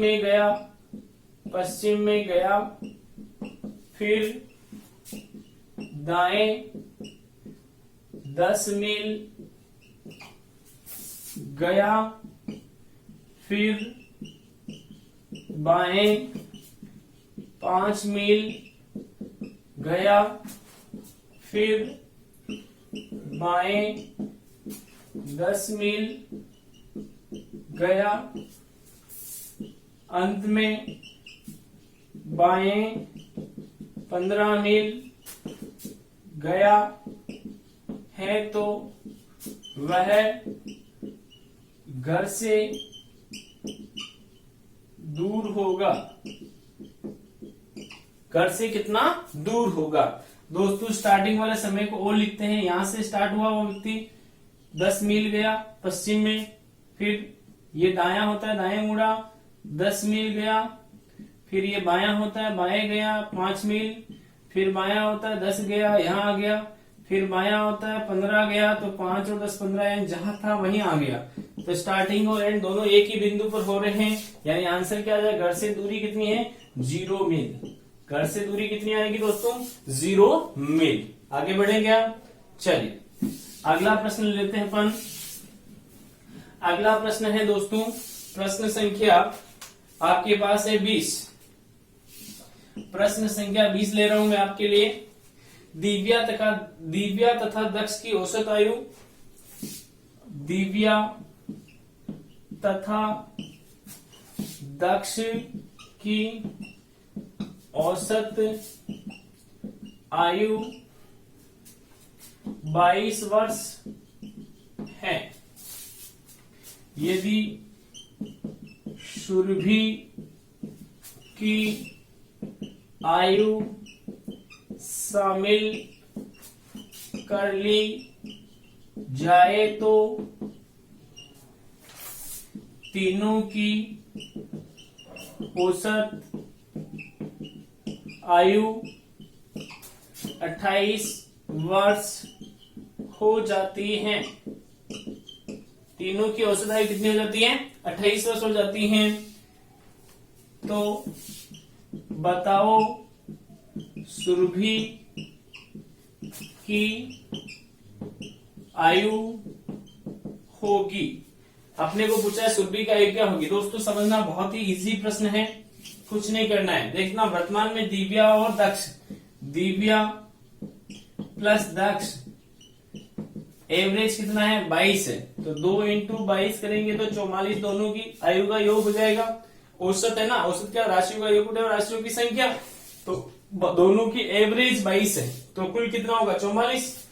में गया, फिर दाएं 10 मील गया, फिर बाएं 5 मील गया, फिर बाएं 10 मील गया, अंत में बाएं 15 मील गया है तो वह घर से दूर होगा। घर से कितना दूर होगा? दोस्तों स्टार्टिंग वाले समय को ओ लिखते हैं। यहां से स्टार्ट हुआ वो व्यक्ति 10 मील गया पश्चिम में, फिर ये दायां होता है दाएं मुड़ा 10 मील गया, फिर ये बायां होता है बाएं गया 5 मील, फिर बायां होता है 10 गया यहां आ गया, फिर बायां होता है 15 गया, तो 5 और 10 15 एंड जहां था वहीं आ गया। तो स्टार्टिंग और एंड दोनों एक ही बिंदु पर हो रहे हैं, यानी आंसर क्या आ जाएगा? घर से दूरी कितनी है? 0 मील। घर से दूरी कितनी आएगी दोस्तों? 0 मील। आगे बढ़ेंगे आप। चलिए अगला प्रश्न लेते हैं अपन। अगला प्रश्न है दोस्तों, प्रश्न संख्या आपके पास है 20। प्रश्न संख्या 20 ले रहा हूं मैं आपके लिए। दिव्या तथा दक्ष की औसत आयु, दिव्या तथा दक्ष की औसत आयु 22 वर्ष है। यदि सुरभि की आयु शामिल कर ली जाए तो तीनों की औसत आयु 28 वर्ष हो जाती है। तीनों की औसत आयु कितनी हो जाती है? 28 वर्ष हो जाती है। तो बताओ सुरभि की आयु होगी। अपने को पूछा है सुरभि की आयु क्या होगी। दोस्तों समझना, बहुत ही इजी प्रश्न है, कुछ नहीं करना है। देखना, वर्तमान में दिव्या और दक्ष, दिव्या प्लस दक्ष एवरेज कितना है? 22 है। तो 2 इंटू 22 करेंगे तो 44, दोनों की आयु का योग हो जाएगा। औसत है ना, औसत क्या? राशियों का योग और राशियों की संख्या। तो दोनों की एवरेज 22 है, तो कुल कितना होगा? 44।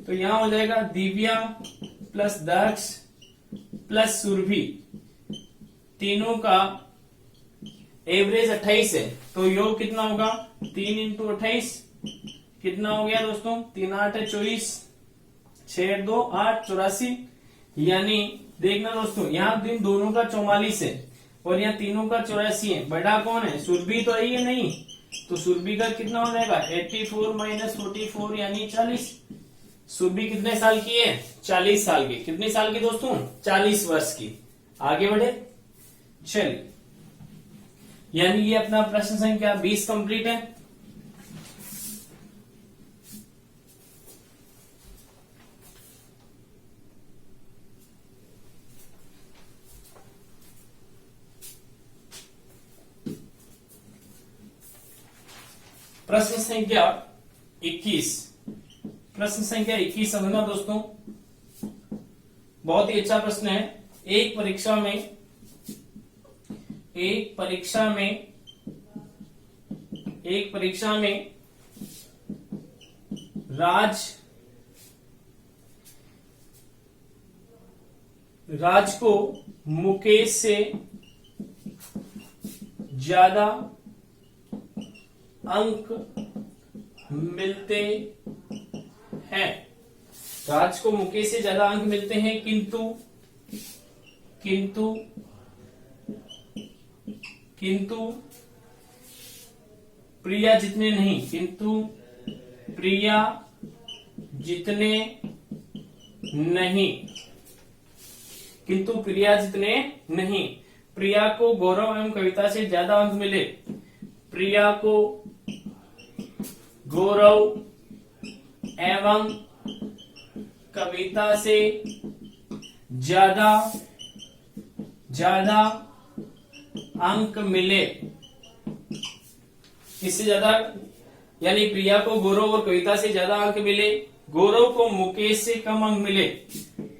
तो यहां हो जाएगा दिव्या प्लस दक्ष प्लस सुरभि, तीनों का एवरेज 28 है। तो योग कितना होगा? 3 इंटू 28 कितना हो गया दोस्तों? 3 8 है 24, 6 2 8 84। यानी देखना दोस्तों, यहाँ दिन दोनों का 44 है और यहाँ तीनों का 84 है। बड़ा कौन है? सुरभि तो आई है नहीं, तो सुरभि का कितना हो जाएगा? 84 माइनस 44 यानी 40। सुरभि कितने साल की है? 40 साल की। कितने साल की दोस्तों? 40 वर्ष की। आगे बढ़े, चलिए। यानी ये अपना प्रश्न संख्या 20 कंप्लीट है। प्रश्न संख्या 21। प्रश्न संख्या 21 समझना दोस्तों, बहुत ही अच्छा प्रश्न है। एक परीक्षा में राज को मुकेश से ज्यादा अंक मिलते हैं। राज को मुकेश से ज्यादा अंक मिलते हैं, किंतु प्रिया जितने नहीं। किंतु प्रिया जितने नहीं। प्रिया को गौरव एवं कविता से ज्यादा अंक मिले। प्रिया को गौरव एवं कविता से ज्यादा अंक मिले। इससे ज्यादा, यानी प्रिया को गौरव और कविता से ज्यादा अंक मिले। गौरव को मुकेश से कम अंक मिले।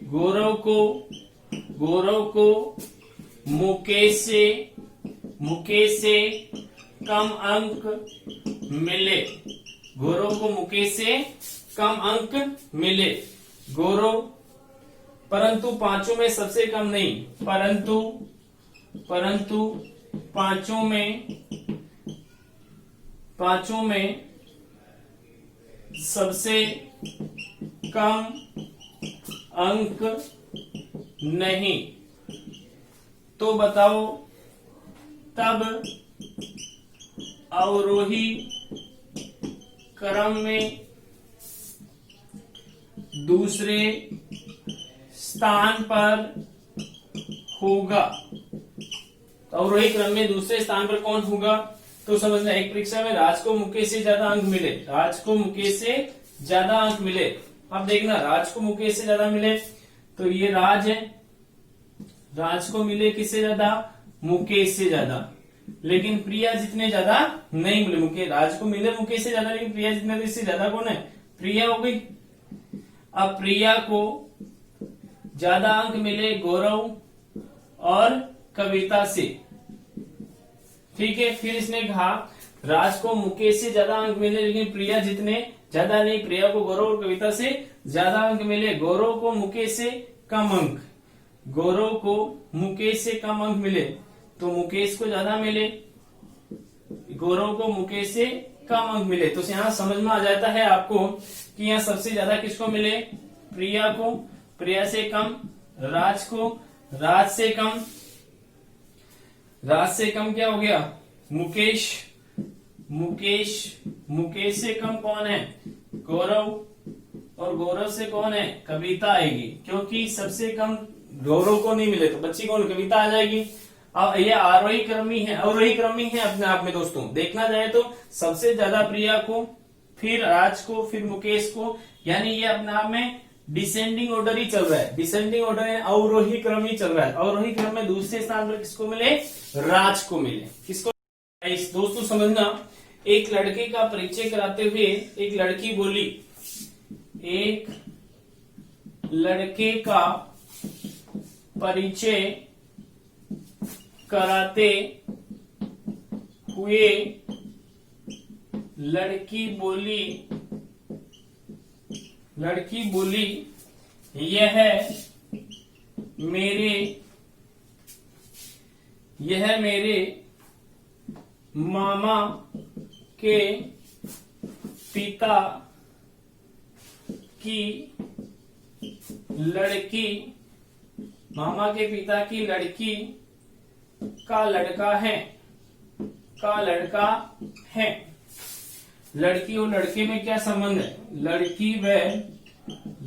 गौरव को मुकेश से कम अंक मिले। गौरव को मुकेश से कम अंक मिले। गौरव परंतु पांचों में सबसे कम नहीं। परंतु पांचों में सबसे कम अंक नहीं। तो बताओ तब अवरोही क्रम में दूसरे स्थान पर होगा। तो अवरोही क्रम में दूसरे स्थान पर कौन होगा? तो समझना, एक परीक्षा में राज को मुकेश से ज्यादा अंक मिले। राज को मुकेश से ज्यादा अंक मिले। अब देखना, राज को मुकेश से ज्यादा मिले तो ये राज है राज को मिले किससे ज्यादा, मुकेश से ज्यादा, लेकिन प्रिया जितने ज्यादा नहीं मिले। मुकेश, राज को मिले मुकेश से ज्यादा, लेकिन प्रिया जितने, इससे ज्यादा कौन है, प्रिया हो गई। अब प्रिया को ज्यादा अंक मिले गौरव और कविता से, ठीक है। फिर इसने कहा राज को मुकेश से ज्यादा अंक मिले, लेकिन प्रिया जितने ज्यादा नहीं, प्रिया को गौरव और कविता से ज्यादा अंक मिले, गौरव को मुकेश से कम अंक, गौरव को मुकेश से कम अंक मिले, तो मुकेश को ज्यादा मिले, गौरव को मुकेश से कम अंक मिले। तो यहां समझ में आ जाता है आपको कि यहाँ सबसे ज्यादा किसको मिले, प्रिया को, प्रिया से कम राज को, राज से कम, राज से कम क्या हो गया, मुकेश, मुकेश, मुकेश से कम कौन है, गौरव, और गौरव से कौन है, कविता आएगी, क्योंकि सबसे कम गौरव को नहीं मिले तो बच्ची कौन, कविता आ जाएगी। अब ये आरोही क्रमी है, अवरोही क्रमी है अपने आप में दोस्तों। देखना जाए तो सबसे ज्यादा प्रिया को, फिर राज को, फिर मुकेश को, यानी ये अपने आप में डिसेंडिंग ऑर्डर ही चल रहा है, डिसेंडिंग ऑर्डर है, अवरोही क्रम ही चल रहा है। अवरोही क्रम में दूसरे स्थान पर किसको मिले, राज को मिले। किसको, दोस्तों समझना, एक लड़के का परिचय कराते हुए एक लड़की बोली, एक लड़के का परिचय कराते हुए लड़की बोली, लड़की बोली यह मेरे मामा के पिता की लड़की, मामा के पिता की लड़की का लड़का है, का लड़का है। लड़की और लड़के में क्या संबंध है, लड़की व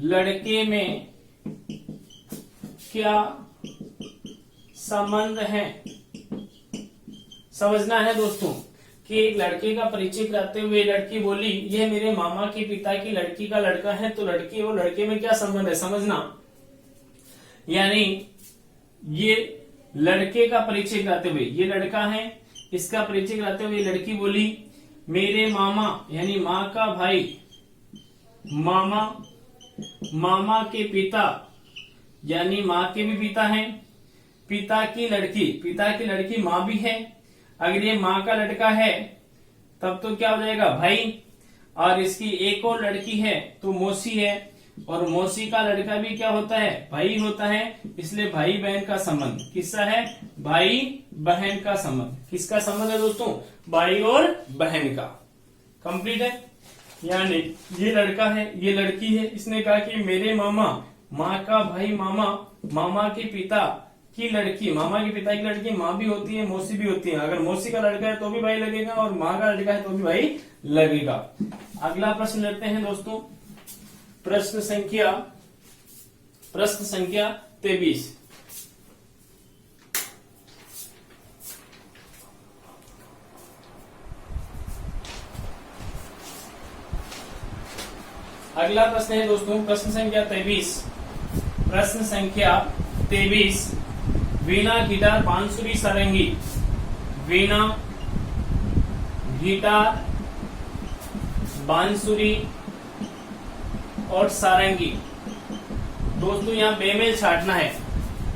लड़के में क्या संबंध है, समझना है दोस्तों कि एक लड़के का परिचय कराते हुए लड़की बोली यह मेरे मामा के पिता की लड़की का लड़का है, तो लड़की और लड़के में क्या संबंध है, समझना। यानी ये लड़के का परिचय कराते हुए, ये लड़का है, इसका परिचय कराते हुए लड़की बोली मेरे मामा, यानी माँ का भाई, मामा, मामा के पिता, यानी माँ के भी पिता हैं, पिता की लड़की, पिता की लड़की माँ भी है। अगर ये माँ का लड़का है तब तो क्या हो जाएगा, भाई, और इसकी एक और लड़की है तो मौसी है, और मौसी का लड़का भी क्या होता है, भाई होता है, इसलिए भाई बहन का संबंध किसका है, भाई बहन का संबंध। किसका संबंध है दोस्तों, भाई और बहन का। कंप्लीट है। यानी ये लड़का है, ये लड़की है, इसने कहा कि मेरे मामा, माँ का भाई मामा, मामा के पिता की लड़की, मामा के पिता की लड़की माँ भी होती है, मौसी भी होती है। अगर मौसी का लड़का है तो भी भाई लगेगा, और माँ का लड़का है तो भी भाई लगेगा। अगला प्रश्न लेते हैं दोस्तों, प्रश्न संख्या 23। अगला प्रश्न है दोस्तों प्रश्न संख्या 23। प्रश्न संख्या 23, वीणा, गिटार, बांसुरी, सारंगी। वीणा, गिटार, बांसुरी और सारंगी। दोस्तों यहाँ बेमेल छाटना है।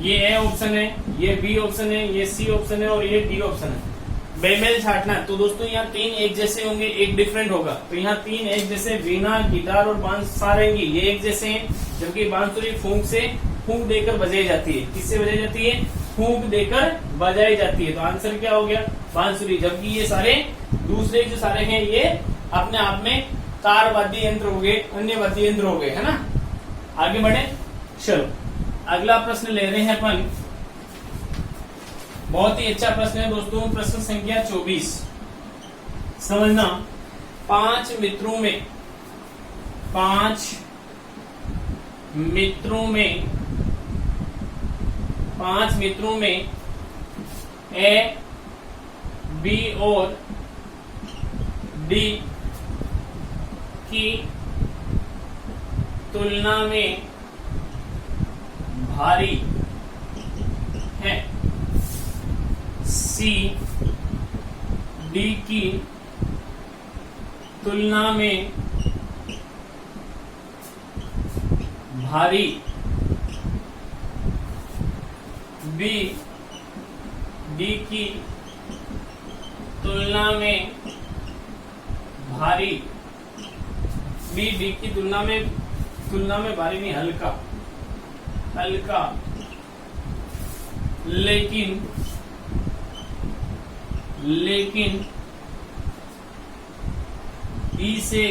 ये ए ऑप्शन है, ये बी ऑप्शन है, ये सी ऑप्शन है और ये डी ऑप्शन है। बेमेल छाटना है। तो दोस्तों यहाँ 3 एक जैसे होंगे, एक डिफरेंट होगा। तो यहाँ 3 एक जैसे, वीणा, गिटार और सारंगी ये एक जैसे हैं, जबकि बांसुरी फूंक देकर बजाई जाती है। किससे बजाई जाती है, फूंक देकर बजाई जाती है। तो आंसर क्या हो गया, बांसुरी। जबकि ये सारे दूसरे जो सारे हैं ये अपने आप में तार वाद्य यंत्र हो गए, अन्य वाद्य यंत्र हो गए, है ना। आगे बढ़े, चलो अगला प्रश्न ले रहे हैं अपन। बहुत ही अच्छा प्रश्न है दोस्तों, प्रश्न संख्या 24। समझना, 5 मित्रों में ए, बी और डी की तुलना में भारी सी डी की तुलना में भारी, बी डी की तुलना में भारी, बी डी की तुलना में भारी नहीं, हल्का लेकिन ई से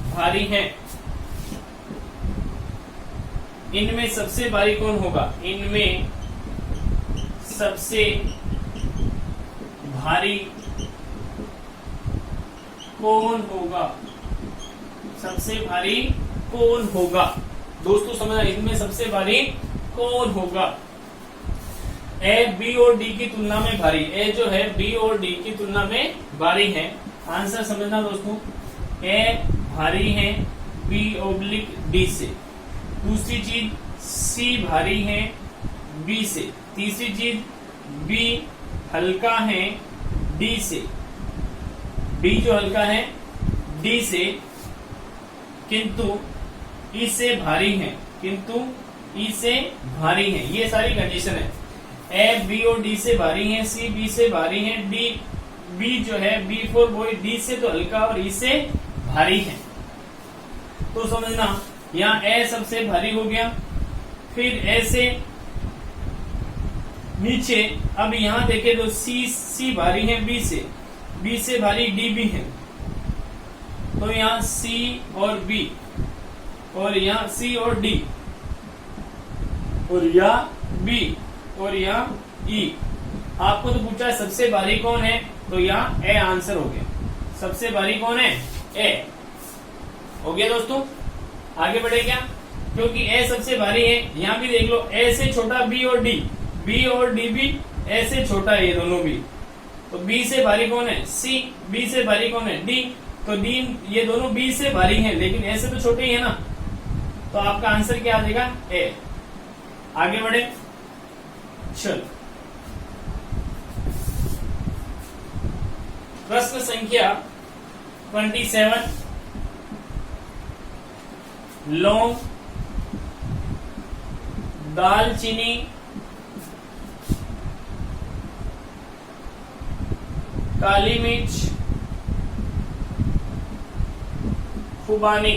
भारी है। इनमें सबसे भारी कौन होगा? इनमें सबसे भारी कौन होगा? सबसे भारी कौन होगा? दोस्तों समझना, इनमें सबसे भारी कौन होगा? ए बी और डी की तुलना में भारी, ए जो है बी और डी की तुलना में भारी है। आंसर समझना दोस्तों, ए भारी है बी ओब्लिक डी से। दूसरी चीज सी भारी है बी से। तीसरी चीज बी हल्का है डी से, बी जो हल्का है डी से, किंतु ई से भारी है, ये सारी कंडीशन है। ए बी और डी से भारी है, सी बी से भारी है, डी बी जो है बी फॉर बॉय डी से तो हल्का और ई से भारी है। तो समझना, यहाँ ए सबसे भारी हो गया, फिर ए से नीचे, अब यहाँ देखे तो सी भारी है बी से भारी डी भी है, तो यहाँ सी और बी, और यहाँ सी और डी, और यहाँ बी, और यहाँ ई। आपको तो पूछा है सबसे भारी कौन है, तो यहाँ ए आंसर हो गया। सबसे भारी कौन है? ए हो गया दोस्तों। आगे बढ़े क्या? क्योंकि ए सबसे भारी है, यहाँ भी देख लो, ए से छोटा बी और डी भी ए से छोटा है, ये दोनों भी। तो बी से भारी कौन है? सी। बी से भारी कौन है? डी। तो डी, ये दोनों बी से भारी हैं, लेकिन ए से तो छोटे ही है ना, तो आपका आंसर क्या आ जाएगा? ए। आगे बढ़े, चल प्रश्न संख्या 27। लौंग, दालचीनी, काली मिर्च, खुबानी।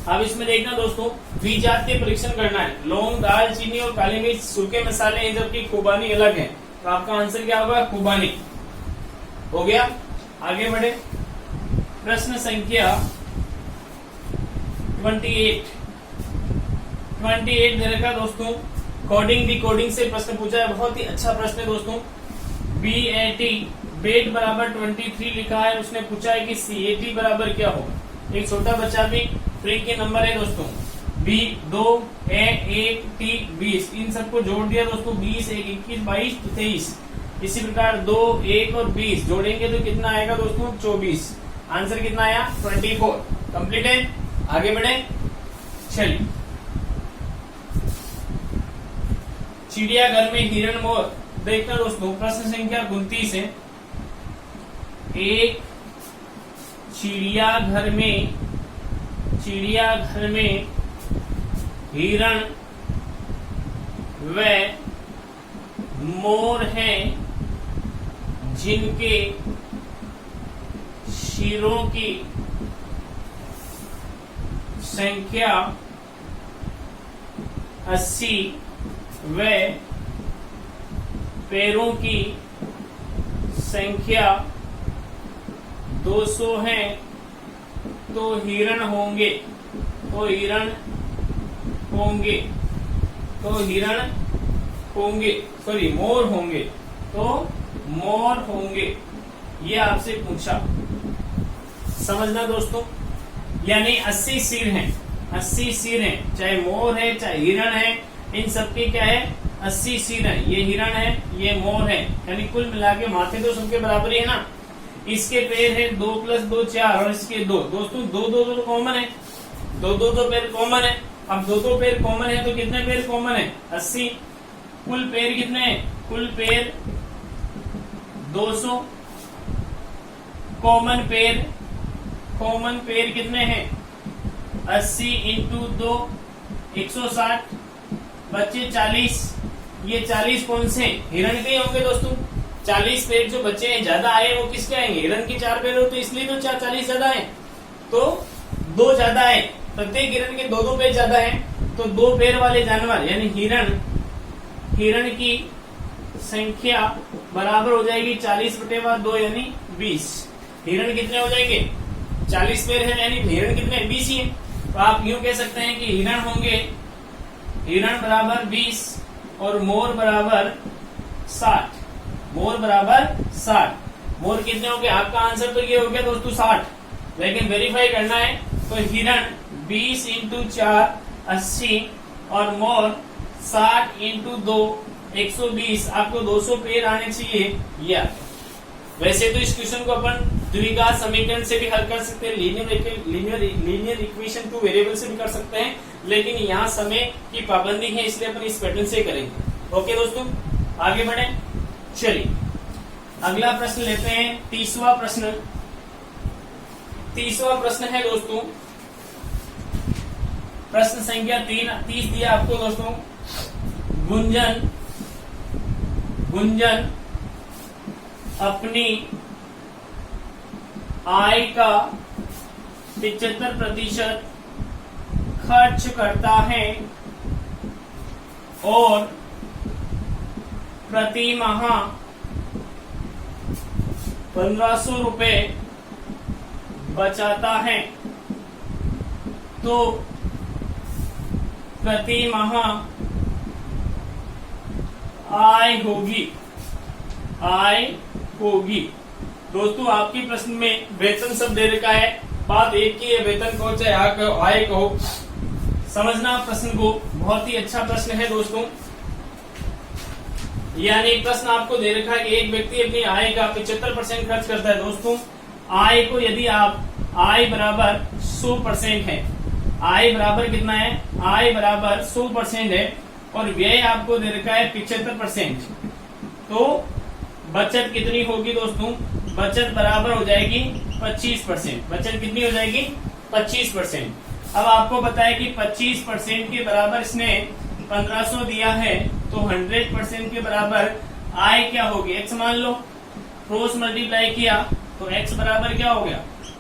अब इसमें देखना दोस्तों, बीजात के परीक्षण करना है। लौंग, दालचीनी और काली मिर्च सूखे मसाले हैं, जबकि खुबानी अलग है, तो आपका आंसर क्या होगा? खुबानी। हो गया। आगे बढ़े, प्रश्न संख्या 28 दे रखा दोस्तों। कोडिंग डिकोडिंग से प्रश्न पूछा है, बहुत ही अच्छा प्रश्न है दोस्तों। BAT बेट बराबर 23 लिखा है, उसने पूछा है कि CAT बराबर क्या होगा। एक छोटा बच्चा भी फ्री के नंबर है दोस्तों, B 2 A 1 T 20, इन सबको जोड़ दिया दोस्तों, 20 1 21 22 23। इसी प्रकार 2 1 और 20 जोड़ेंगे तो कितना आएगा दोस्तों? 24। आंसर कितना आया? 24। कंप्लीट है। आगे बढ़े, चलिए। चिड़ियाघर में हिरण मोर देखना दोस्तों, प्रश्न संख्या 29 है। एक चिड़ियाघर में हिरण व मोर हैं, जिनके शिरों की संख्या 80 व पैरों की संख्या 200 है, तो हिरण होंगे, सॉरी मोर होंगे, तो मोर होंगे। ये आपसे पूछा, समझना दोस्तों, यानी 80 सिर हैं, 80 सिर हैं, चाहे मोर है चाहे हिरण है, इन सबके क्या है? 80 सिर है। ये हिरण है, ये मोर है, यानी कुल मिला के माथे तो सबके बराबर ही है ना। इसके पैर है 2 + 2 4, और इसके 2 दोस्तों, 2 2 2 कॉमन है, 2 2 2 पैर कॉमन है, अब दो पेयर कॉमन है तो कितने पेयर कॉमन है? 80। कुल पेयर कितने हैं? कुल पेयर 200। कॉमन पेयर कितने हैं? 80 इंटू 2 160, बच्चे 40। ये 40 कौन से हिरण के होंगे दोस्तों? 40 पेयर जो बच्चे हैं ज्यादा आए वो किसके आएंगे? हिरण के 4 पेयर हो तो इसलिए तो 40 ज्यादा है, तो 2 ज्यादा है, प्रत्येक हिरण के 2 पेयर ज्यादा है, तो 2 पेयर वाले जानवर यानी हिरण की संख्या बराबर हो जाएगी 40/2 यानी 20। हिरण कितने हो जाएंगे? 40 पेयर है यानी हिरण कितने? 20 ही है। तो आप यूं कह सकते हैं कि हिरण होंगे, हिरण बराबर 20 और मोर बराबर 60। मोर कितने हो गए? आपका आंसर तो ये हो गया दोस्तों 60, लेकिन वेरीफाई करना है तो हिरण 20 इंटू 4 80 और मोर 60 इंटू 2 120। आपको 200 पेयर आने चाहिए या वैसे तो इस क्वेश्चन को अपन द्विघात समीकरण से भी हल कर सकते हैं, लीनियर इक्वेशन टू वेरिएबल से भी कर सकते हैं, लेकिन यहाँ समय की पाबंदी है इसलिए अपन इस पैटर्न से करेंगे। ओके दोस्तों, आगे बढ़े। चलिए अगला प्रश्न लेते हैं, 30वां प्रश्न। 30वां प्रश्न है दोस्तों, प्रश्न संख्या 30 दिया आपको दोस्तों। गुंजन अपनी आय का 75% खर्च करता है और प्रति माह 1500 रुपए बचाता है, तो प्रति माह आय होगी। दोस्तों आपके प्रश्न में वेतन सब दे रखा है, बात एक ही है, वेतन कहो चाहे आय कहो, समझना प्रश्न को। बहुत ही अच्छा प्रश्न है दोस्तों। यानी प्रश्न आपको दे रखा है कि एक व्यक्ति अपनी आय का 75% खर्च करता है। दोस्तों आय को यदि आप आय बराबर 100% है, आय बराबर कितना है? आय बराबर 100% है और व्यय आपको दे रखा है 75%, तो बचत कितनी होगी दोस्तों? बचत बराबर हो जाएगी 25%। बचत कितनी हो जाएगी? 25%। अब आपको पता है कि 25% के बराबर इसने 1500 दिया है, तो 100% के बराबर आय क्या होगी? x मान लो, क्रॉस मल्टीप्लाई किया तो x बराबर क्या हो गया?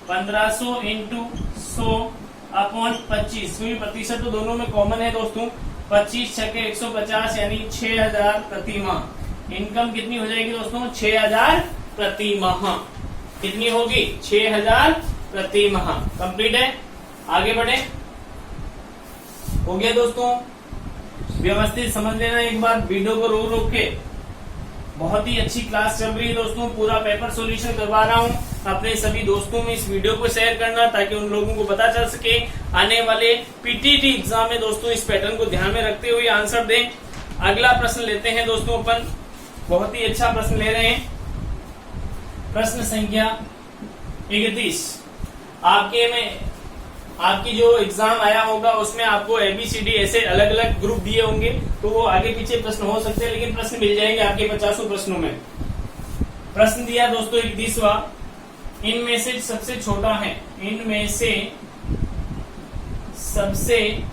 1500 इंटू 100 अपॉन 25, क्योंकि प्रतिशत तो दोनों में कॉमन है दोस्तों। 25 छके 150 यानी 6000 प्रति माह। इनकम कितनी हो जाएगी दोस्तों? 6000 प्रति माह। कितनी होगी? 6000 प्रति माह। कंप्लीट है, आगे बढ़े। हो गया दोस्तों, व्यवस्थित समझ लेना एक बार, वीडियो को रोक रोक के। बहुत ही अच्छी क्लास चल रही है दोस्तों, पूरा पेपर सॉल्यूशन करवा रहा हूँ। अपने सभी दोस्तों में इस वीडियो को शेयर करना ताकि उन लोगों को पता चल सके। आने वाले पीटीटी एग्जाम में दोस्तों इस पैटर्न को ध्यान में रखते हुए आंसर दें। अगला प्रश्न लेते हैं दोस्तों अपन, बहुत ही अच्छा प्रश्न ले रहे हैं। प्रश्न संख्या 31। आपकी जो एग्जाम आया होगा उसमें आपको ABCD ऐसे अलग अलग ग्रुप दिए होंगे, तो वो आगे पीछे प्रश्न हो सकते हैं, लेकिन प्रश्न मिल जाएंगे आपके 50 प्रश्नों में। प्रश्न दिया दोस्तों 31वां, इनमें से सबसे छोटा है, इनमें से सबसे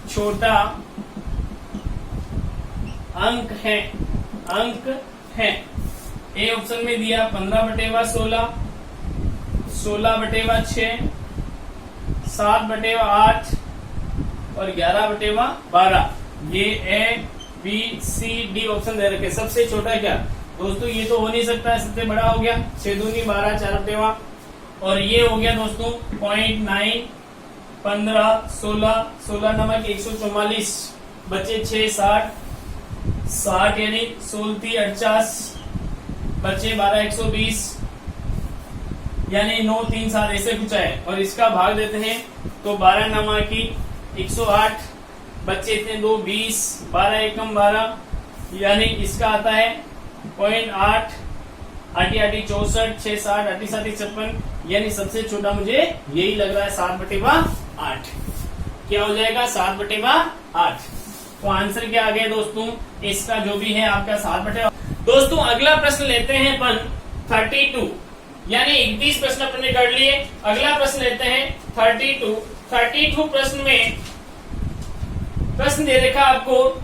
छोटा अंक है। ए ऑप्शन में दिया 15/16, 16/6, 7/8 और 11/12। ये ABCD ऑप्शन दे रखे। सबसे छोटा क्या दोस्तों? ये तो हो नहीं सकता, सबसे बड़ा हो गया 6 दूनी 12, 4/8 और ये हो गया दोस्तों 0.9, 15, 16, 16 नमक 144, बचे 6, 60 यानी 16 48, बचे 12 120 यानी 9 3 7 ऐसे कुछ है। और इसका भाग देते हैं तो 12 नमा की 108, बच्चे इतने 2 20, 12 एकम 12 यानी इसका आता है 0.8, 8 8 64, 6 60, 8 7 56 यानी सबसे छोटा मुझे यही लग रहा है 7/8। क्या हो जाएगा 7/8। तो आंसर क्या आ गया दोस्तों इसका जो भी है आपका 7/8। दोस्तों अगला प्रश्न लेते हैं अपन 32, यानी 31 प्रश्न अपन ने कर लिए। अगला प्रश्न लेते हैं 32 प्रश्न में प्रश्न दे रखा आपको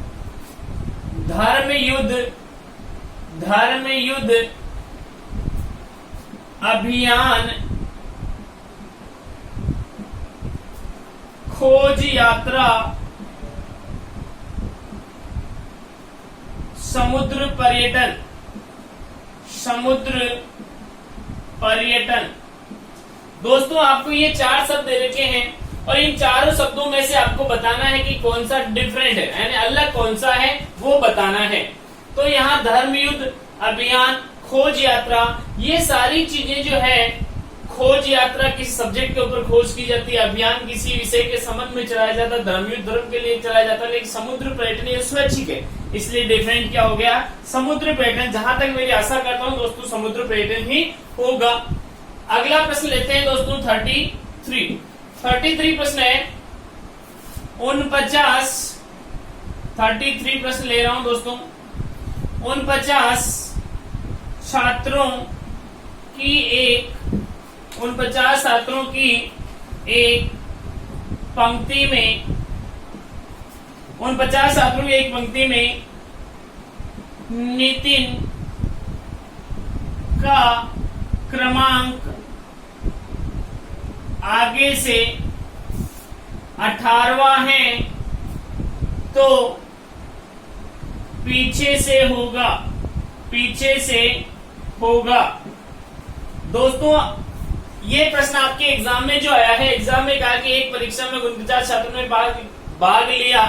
धर्म युद्ध अभियान खोज यात्रा समुद्र पर्यटन। दोस्तों आपको ये 4 शब्द दे रखे हैं और इन चारों शब्दों में से आपको बताना है कि कौन सा डिफरेंट है, यानी अलग कौन सा है वो बताना है। तो यहाँ धर्म युद्ध अभियान खोज यात्रा, ये सारी चीजें जो है, खोज यात्रा किसी सब्जेक्ट के ऊपर खोज की जाती है, अभियान किसी विषय के संबंध में चलाया जाता है, धर्म युद्ध धर्म के लिए चलाया जाता है, लेकिन समुद्र पर्यटन ये स्वैच्छिक है, इसलिए डिफरेंट क्या हो गया समुद्र पर्यटन। जहां तक मेरी आशा करता हूं दोस्तों समुद्र पर्यटन ही होगा। अगला प्रश्न लेते हैं दोस्तों 33 प्रश्न है 33 प्रश्न ले रहा हूं दोस्तों। 49 छात्रों की एक पंक्ति में नितिन का क्रमांक आगे से 18वां है तो पीछे से होगा। दोस्तों ये प्रश्न आपके एग्जाम में जो आया है, एग्जाम में कहा कि एक परीक्षा में 49 छात्रों ने भाग लिया,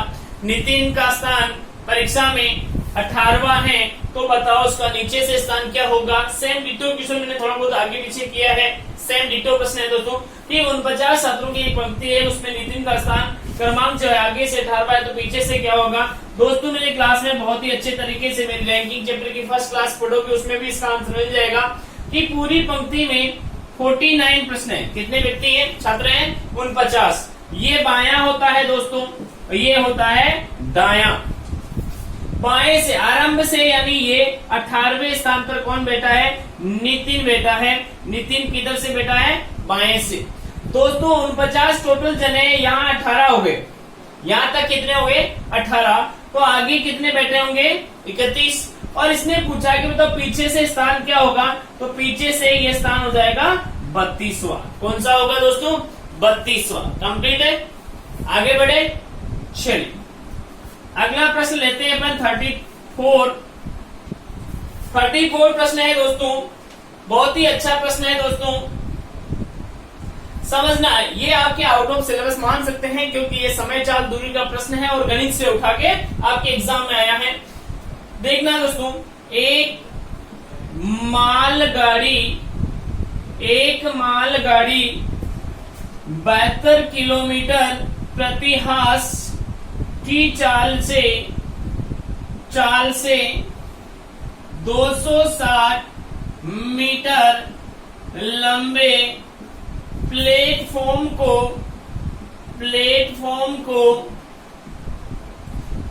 नितिन का स्थान परीक्षा में 18वां है, तो बताओ उसका नीचे से स्थान क्या होगा। सेम डिटो क्वेश्चन मैंने थोड़ा बहुत आगे पीछे किया है, सेम डिटो प्रश्न है दोस्तों कि 49 छात्रों की एक पंक्ति है, उसमें नितिन का स्थान क्रमांक जो है आगे से 18वां है तो पीछे से क्या होगा। दोस्तों मेरे क्लास में बहुत ही अच्छे तरीके से मेरी रैंकिंग चैप्टर की फर्स्ट क्लास पढ़ोगे, उसमें भी इसका आंसर मिल जाएगा कि पूरी पंक्ति में 49 प्रश्न है, कितने व्यक्ति हैं छात्र हैं 49। ये बायां होता है दोस्तों, ये होता है दायां। बाएं से आरंभ से, यानी ये 18वें स्थान पर कौन बैठा है नितिन बैठा है। नितिन किधर से बैठा है बाएं से। दोस्तों 49 टोटल जने, यहाँ 18 हो गए, यहाँ तक कितने हो गए 18, तो आगे कितने बैठे होंगे 31। और इसने पूछा कि मतलब पीछे से स्थान क्या होगा, तो पीछे से ये स्थान हो जाएगा 32वां। कौन सा होगा दोस्तों 32वां। कंप्लीट है, आगे बढ़े चलिए। अगला प्रश्न लेते हैं अपन 34 प्रश्न है दोस्तों, बहुत ही अच्छा प्रश्न है दोस्तों, समझना। ये आपके आउट ऑफ सिलेबस मान सकते हैं क्योंकि ये समय चाल दूरी का प्रश्न है और गणित से उठा के आपके एग्जाम में आया है। देखना दोस्तों, एक मालगाड़ी 72 किलोमीटर प्रति हास की चाल से 260 मीटर लंबे प्लेटफॉर्म को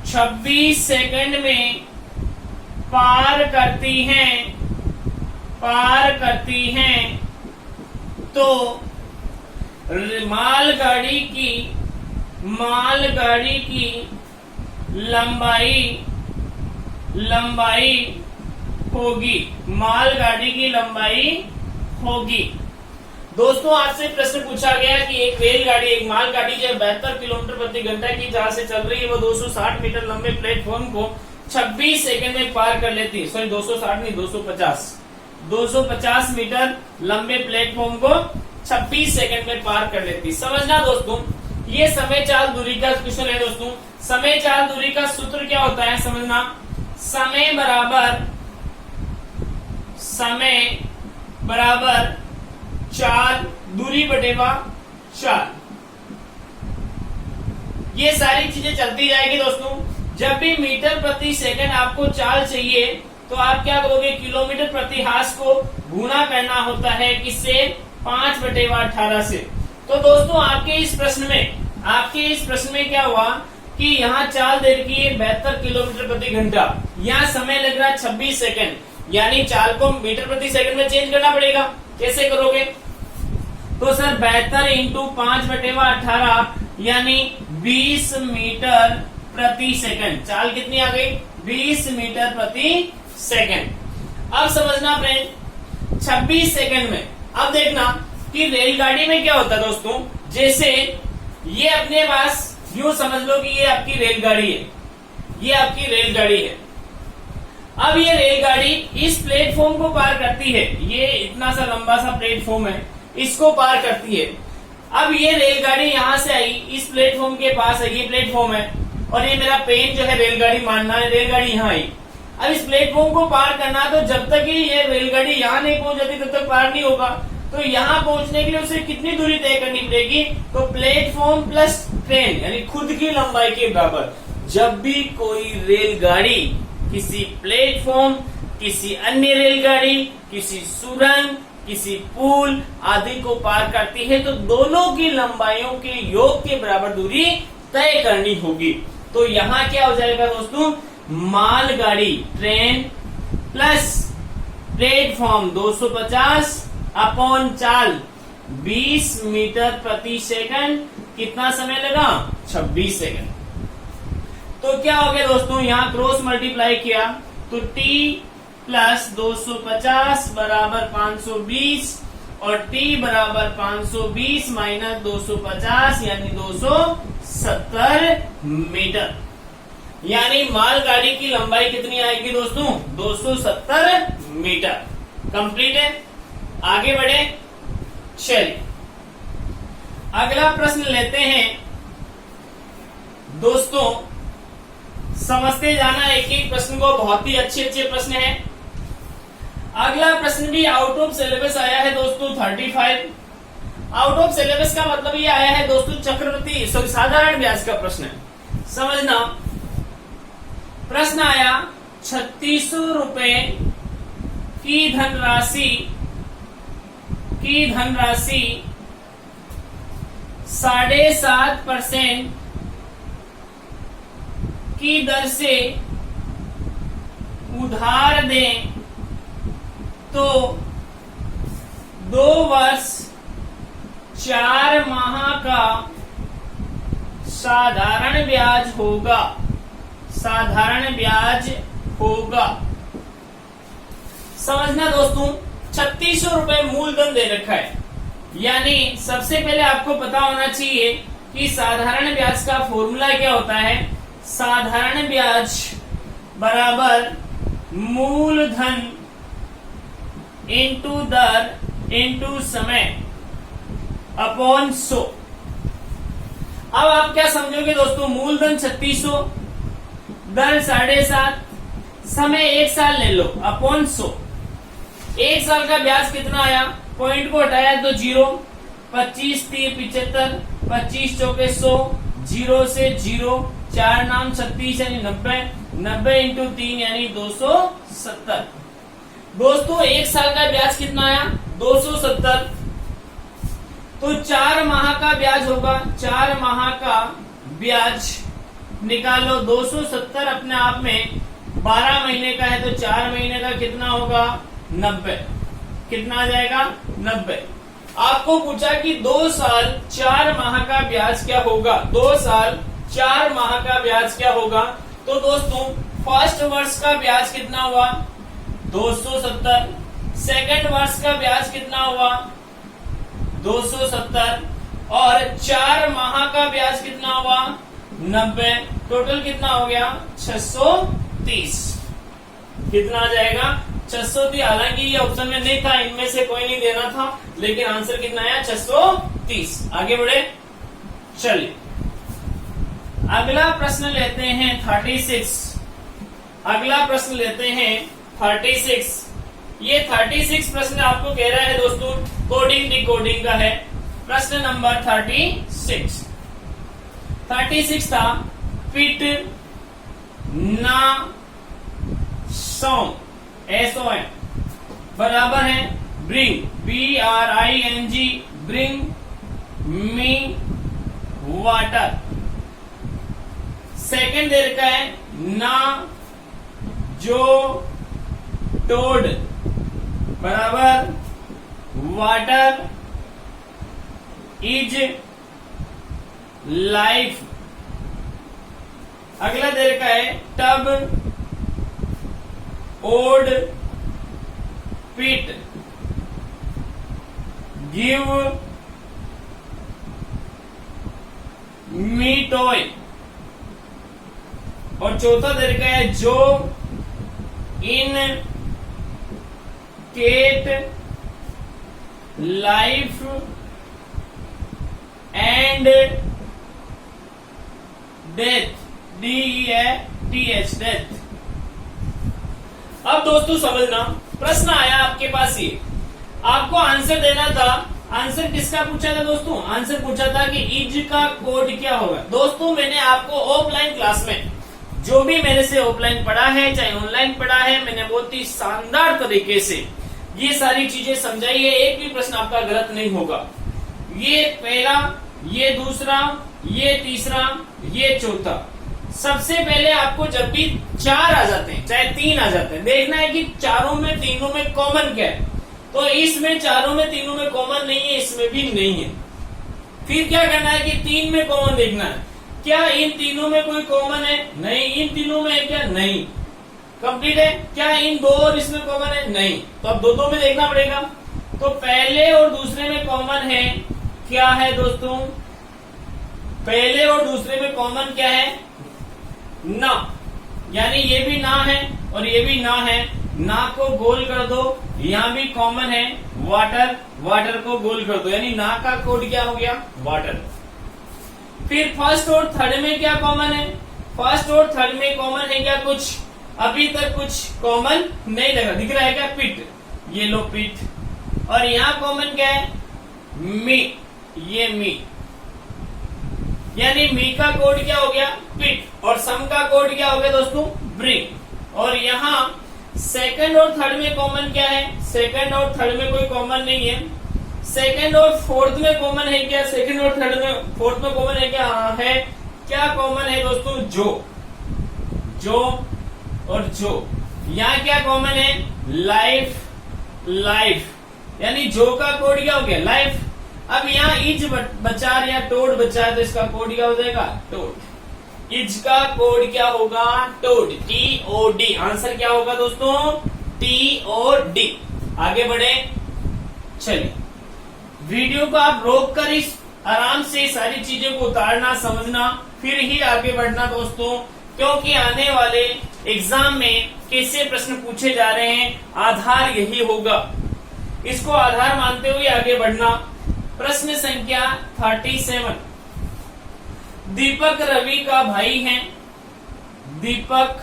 26 सेकंड में पार करती हैं तो मालगाड़ी की लंबाई होगी। दोस्तों आपसे प्रश्न पूछा गया कि एक रेलगाड़ी, एक मालगाड़ी जो 72 किलोमीटर प्रति घंटा की जहां से चल रही है, वो 260 मीटर लंबे प्लेटफॉर्म को 26 सेकंड में पार कर लेती है। सॉरी 260 नहीं 250 मीटर लंबे प्लेटफॉर्म को 26 सेकंड में पार कर लेती। समझना दोस्तों, ये समय चाल दूरी का क्वेश्चन है दोस्तों। समय चाल दूरी का सूत्र क्या होता है समझना, समय बराबर चाल दूरी बटेवा 4। ये सारी चीजें चलती जाएगी दोस्तों। जब भी मीटर प्रति सेकंड आपको चाल चाहिए तो आप क्या करोगे, किलोमीटर प्रति हास को गुणा करना होता है किससे 5/18 से। तो दोस्तों आपके इस प्रश्न में आपके इस प्रश्न में क्या हुआ कि यहाँ चाल दे रखी है 72 किलोमीटर प्रति घंटा, यहाँ समय लग रहा है 26 सेकंड, यानी चाल को मीटर प्रति सेकंड में चेंज करना पड़ेगा। कैसे करोगे? तो सर 72 इंटू 5/18 यानी 20 मीटर प्रति सेकंड। चाल कितनी आ गई? 20 मीटर प्रति सेकंड। अब समझना फ्रेंड 26 सेकंड में, अब देखना कि रेलगाड़ी में क्या होता है दोस्तों, जैसे ये अपने पास यूं समझ लो कि ये आपकी रेलगाड़ी है, ये आपकी रेलगाड़ी है। अब ये रेलगाड़ी इस प्लेटफॉर्म को पार करती है, ये इतना सा लंबा सा प्लेटफॉर्म है, इसको पार करती है। अब ये रेलगाड़ी यहां से आई, इस प्लेटफॉर्म के पास है, ये प्लेटफॉर्म है और ये मेरा पेन जो है रेलगाड़ी मानना है, रेलगाड़ी यहाँ आई। अब इस प्लेटफॉर्म को पार करना, तो जब तक ये रेलगाड़ी यहाँ नहीं पहुंच जाती तब तक पार नहीं होगा। तो यहाँ पहुंचने के लिए उसे कितनी दूरी तय करनी पड़ेगी? तो प्लेटफॉर्म प्लस ट्रेन यानी खुद की लंबाई के बराबर। जब भी कोई रेलगाड़ी किसी प्लेटफॉर्म, किसी अन्य रेलगाड़ी, किसी सुरंग, किसी पुल आदि को पार करती है तो दोनों की लंबाइयों के योग के बराबर दूरी तय करनी होगी। तो यहाँ क्या हो जाएगा दोस्तों? मालगाड़ी ट्रेन प्लस प्लेटफॉर्म 250 अपॉन चाल 20 मीटर प्रति सेकंड। कितना समय लगा? 26 सेकंड। तो क्या हो गया दोस्तों, यहाँ क्रॉस मल्टीप्लाई किया तो t प्लस 250 बराबर 520 और t बराबर 520 माइनस 250 यानी 270 मीटर। यानी मालगाड़ी की लंबाई कितनी आएगी दोस्तों? 270 मीटर। कंप्लीट है। आगे बढ़े, चलिए अगला प्रश्न लेते हैं दोस्तों। समझते जाना एक एक प्रश्न को, बहुत ही अच्छे अच्छे प्रश्न हैं। अगला प्रश्न भी आउट ऑफ सिलेबस आया है दोस्तों 35। आउट ऑफ सिलेबस का मतलब ये आया है दोस्तों चक्रवृद्धि साधारण ब्याज का प्रश्न है। समझना, प्रश्न आया 3600 रुपए की धनराशि 7.5% की दर से उधार दें तो 2 वर्ष 4 माह का साधारण ब्याज होगा। साधारण ब्याज होगा। समझना दोस्तों, 3600 रुपए मूलधन दे रखा है, यानी सबसे पहले आपको पता होना चाहिए कि साधारण ब्याज का फॉर्मूला क्या होता है। साधारण ब्याज बराबर मूलधन इंटू दर इंटू समय अपॉन 100। अब आप क्या समझोगे दोस्तों, मूलधन 3600, दर 7.5, समय 1 साल ले लो अपॉन 100। 1 साल का ब्याज कितना आया? पॉइंट को हटाया तो 0, 25 3 75, 25 चौके 100, 0 से 0, 4 नाम 36 यानी 90, 90 इंटू 3 यानी 270। दोस्तों 1 साल का ब्याज कितना आया? 270। तो 4 माह का ब्याज होगा, 4 माह का ब्याज निकालो। 270 अपने आप में 12 महीने का है तो 4 महीने का कितना होगा? 90। कितना आ जाएगा? 90। आपको पूछा कि 2 साल 4 माह का ब्याज क्या होगा? 2 साल 4 माह का ब्याज क्या होगा? तो दोस्तों फर्स्ट वर्ष का ब्याज कितना हुआ? 270। सेकंड वर्ष का ब्याज कितना हुआ? 270 और 4 माह का ब्याज कितना हुआ? 90। टोटल कितना हो गया? 630। कितना आ जाएगा? 630। हालांकि ये ऑप्शन में नहीं था, इनमें से कोई नहीं देना था, लेकिन आंसर कितना आया? 630। आगे बढ़े, चलिए अगला प्रश्न लेते हैं 36। अगला प्रश्न लेते हैं 36। ये 36 प्रश्न आपको कह रहा है दोस्तों कोडिंग डिकोडिंग का है। प्रश्न नंबर 36 था पिट ना सॉन्ग SOM बराबर है bring BRING bring me water. Second दे रखा है ना जो टोड बराबर वाटर इज लाइफ। अगला दे रखा है टब ओड पिट गिव मी टॉय। और चौथा दे रखा है जो इन केट life and death DEATH death. अब दोस्तों समझना, प्रश्न आया आपके पास ये, आपको आंसर देना था। आंसर किसका पूछा था दोस्तों? आंसर पूछा था कि इज का कोड क्या होगा। दोस्तों मैंने आपको ऑफलाइन क्लास में जो भी मेरे से ऑफलाइन पढ़ा है चाहे ऑनलाइन पढ़ा है, मैंने बहुत ही शानदार तरीके से ये सारी चीजें समझाई है। एक भी प्रश्न आपका गलत नहीं होगा। ये पहला, ये दूसरा, ये तीसरा, ये चौथा। सबसे पहले आपको जब भी 4 आ जाते हैं चाहे 3 आ जाते हैं, देखना है कि चारों में तीनों में कॉमन क्या है। तो इसमें चारों में तीनों में कॉमन नहीं है, इसमें भी नहीं है। फिर क्या करना है कि 3 में कॉमन देखना है, क्या इन तीनों में कोई कॉमन है? नहीं। इन तीनों में है क्या? नहीं। कंप्लीट है। क्या इन दो और इसमें कॉमन है? नहीं। तो अब दो में देखना पड़ेगा। तो पहले और दूसरे में कॉमन है क्या है दोस्तों? पहले और दूसरे में कॉमन क्या है? ना, यानी ये भी ना है और ये भी ना है। ना को गोल कर दो, यहां भी कॉमन है वाटर, वाटर को गोल कर दो, यानी ना का कोड क्या हो गया? वाटर। फिर फर्स्ट और थर्ड में क्या कॉमन है? फर्स्ट और थर्ड में कॉमन है क्या कुछ? अभी तक कुछ कॉमन नहीं लगा। दिख रहा है क्या? पिट, ये लो पिट। और यहाँ कॉमन क्या है? मी, ये मी, यानी मी का कोड क्या हो गया? पिट। और सम का कोड क्या हो गया दोस्तों? ब्रिंग। और यहाँ सेकंड और थर्ड में कॉमन क्या है? सेकंड और थर्ड में कोई कॉमन नहीं है। सेकंड और फोर्थ में कॉमन है क्या? सेकंड और थर्ड में फोर्थ में कॉमन है क्या? हाँ है। क्या कॉमन है दोस्तों? जो और जो। यहाँ क्या कॉमन है? लाइफ, लाइफ, यानी जो का कोड क्या हो गया? लाइफ। अब यहाँ इज बचा या टोड बचा, तो इसका कोड क्या हो जाएगा? टोड। इज का कोड क्या होगा? Toad, TOD। आंसर क्या होगा दोस्तों? TOD। आगे बढ़े, चलिए वीडियो को आप रोक कर इस आराम से सारी चीजों को उतारना, समझना, फिर ही आगे बढ़ना दोस्तों, क्योंकि आने वाले एग्जाम में कैसे प्रश्न पूछे जा रहे हैं, आधार यही होगा। इसको आधार मानते हुए आगे बढ़ना। प्रश्न संख्या 37। दीपक रवि का भाई है। दीपक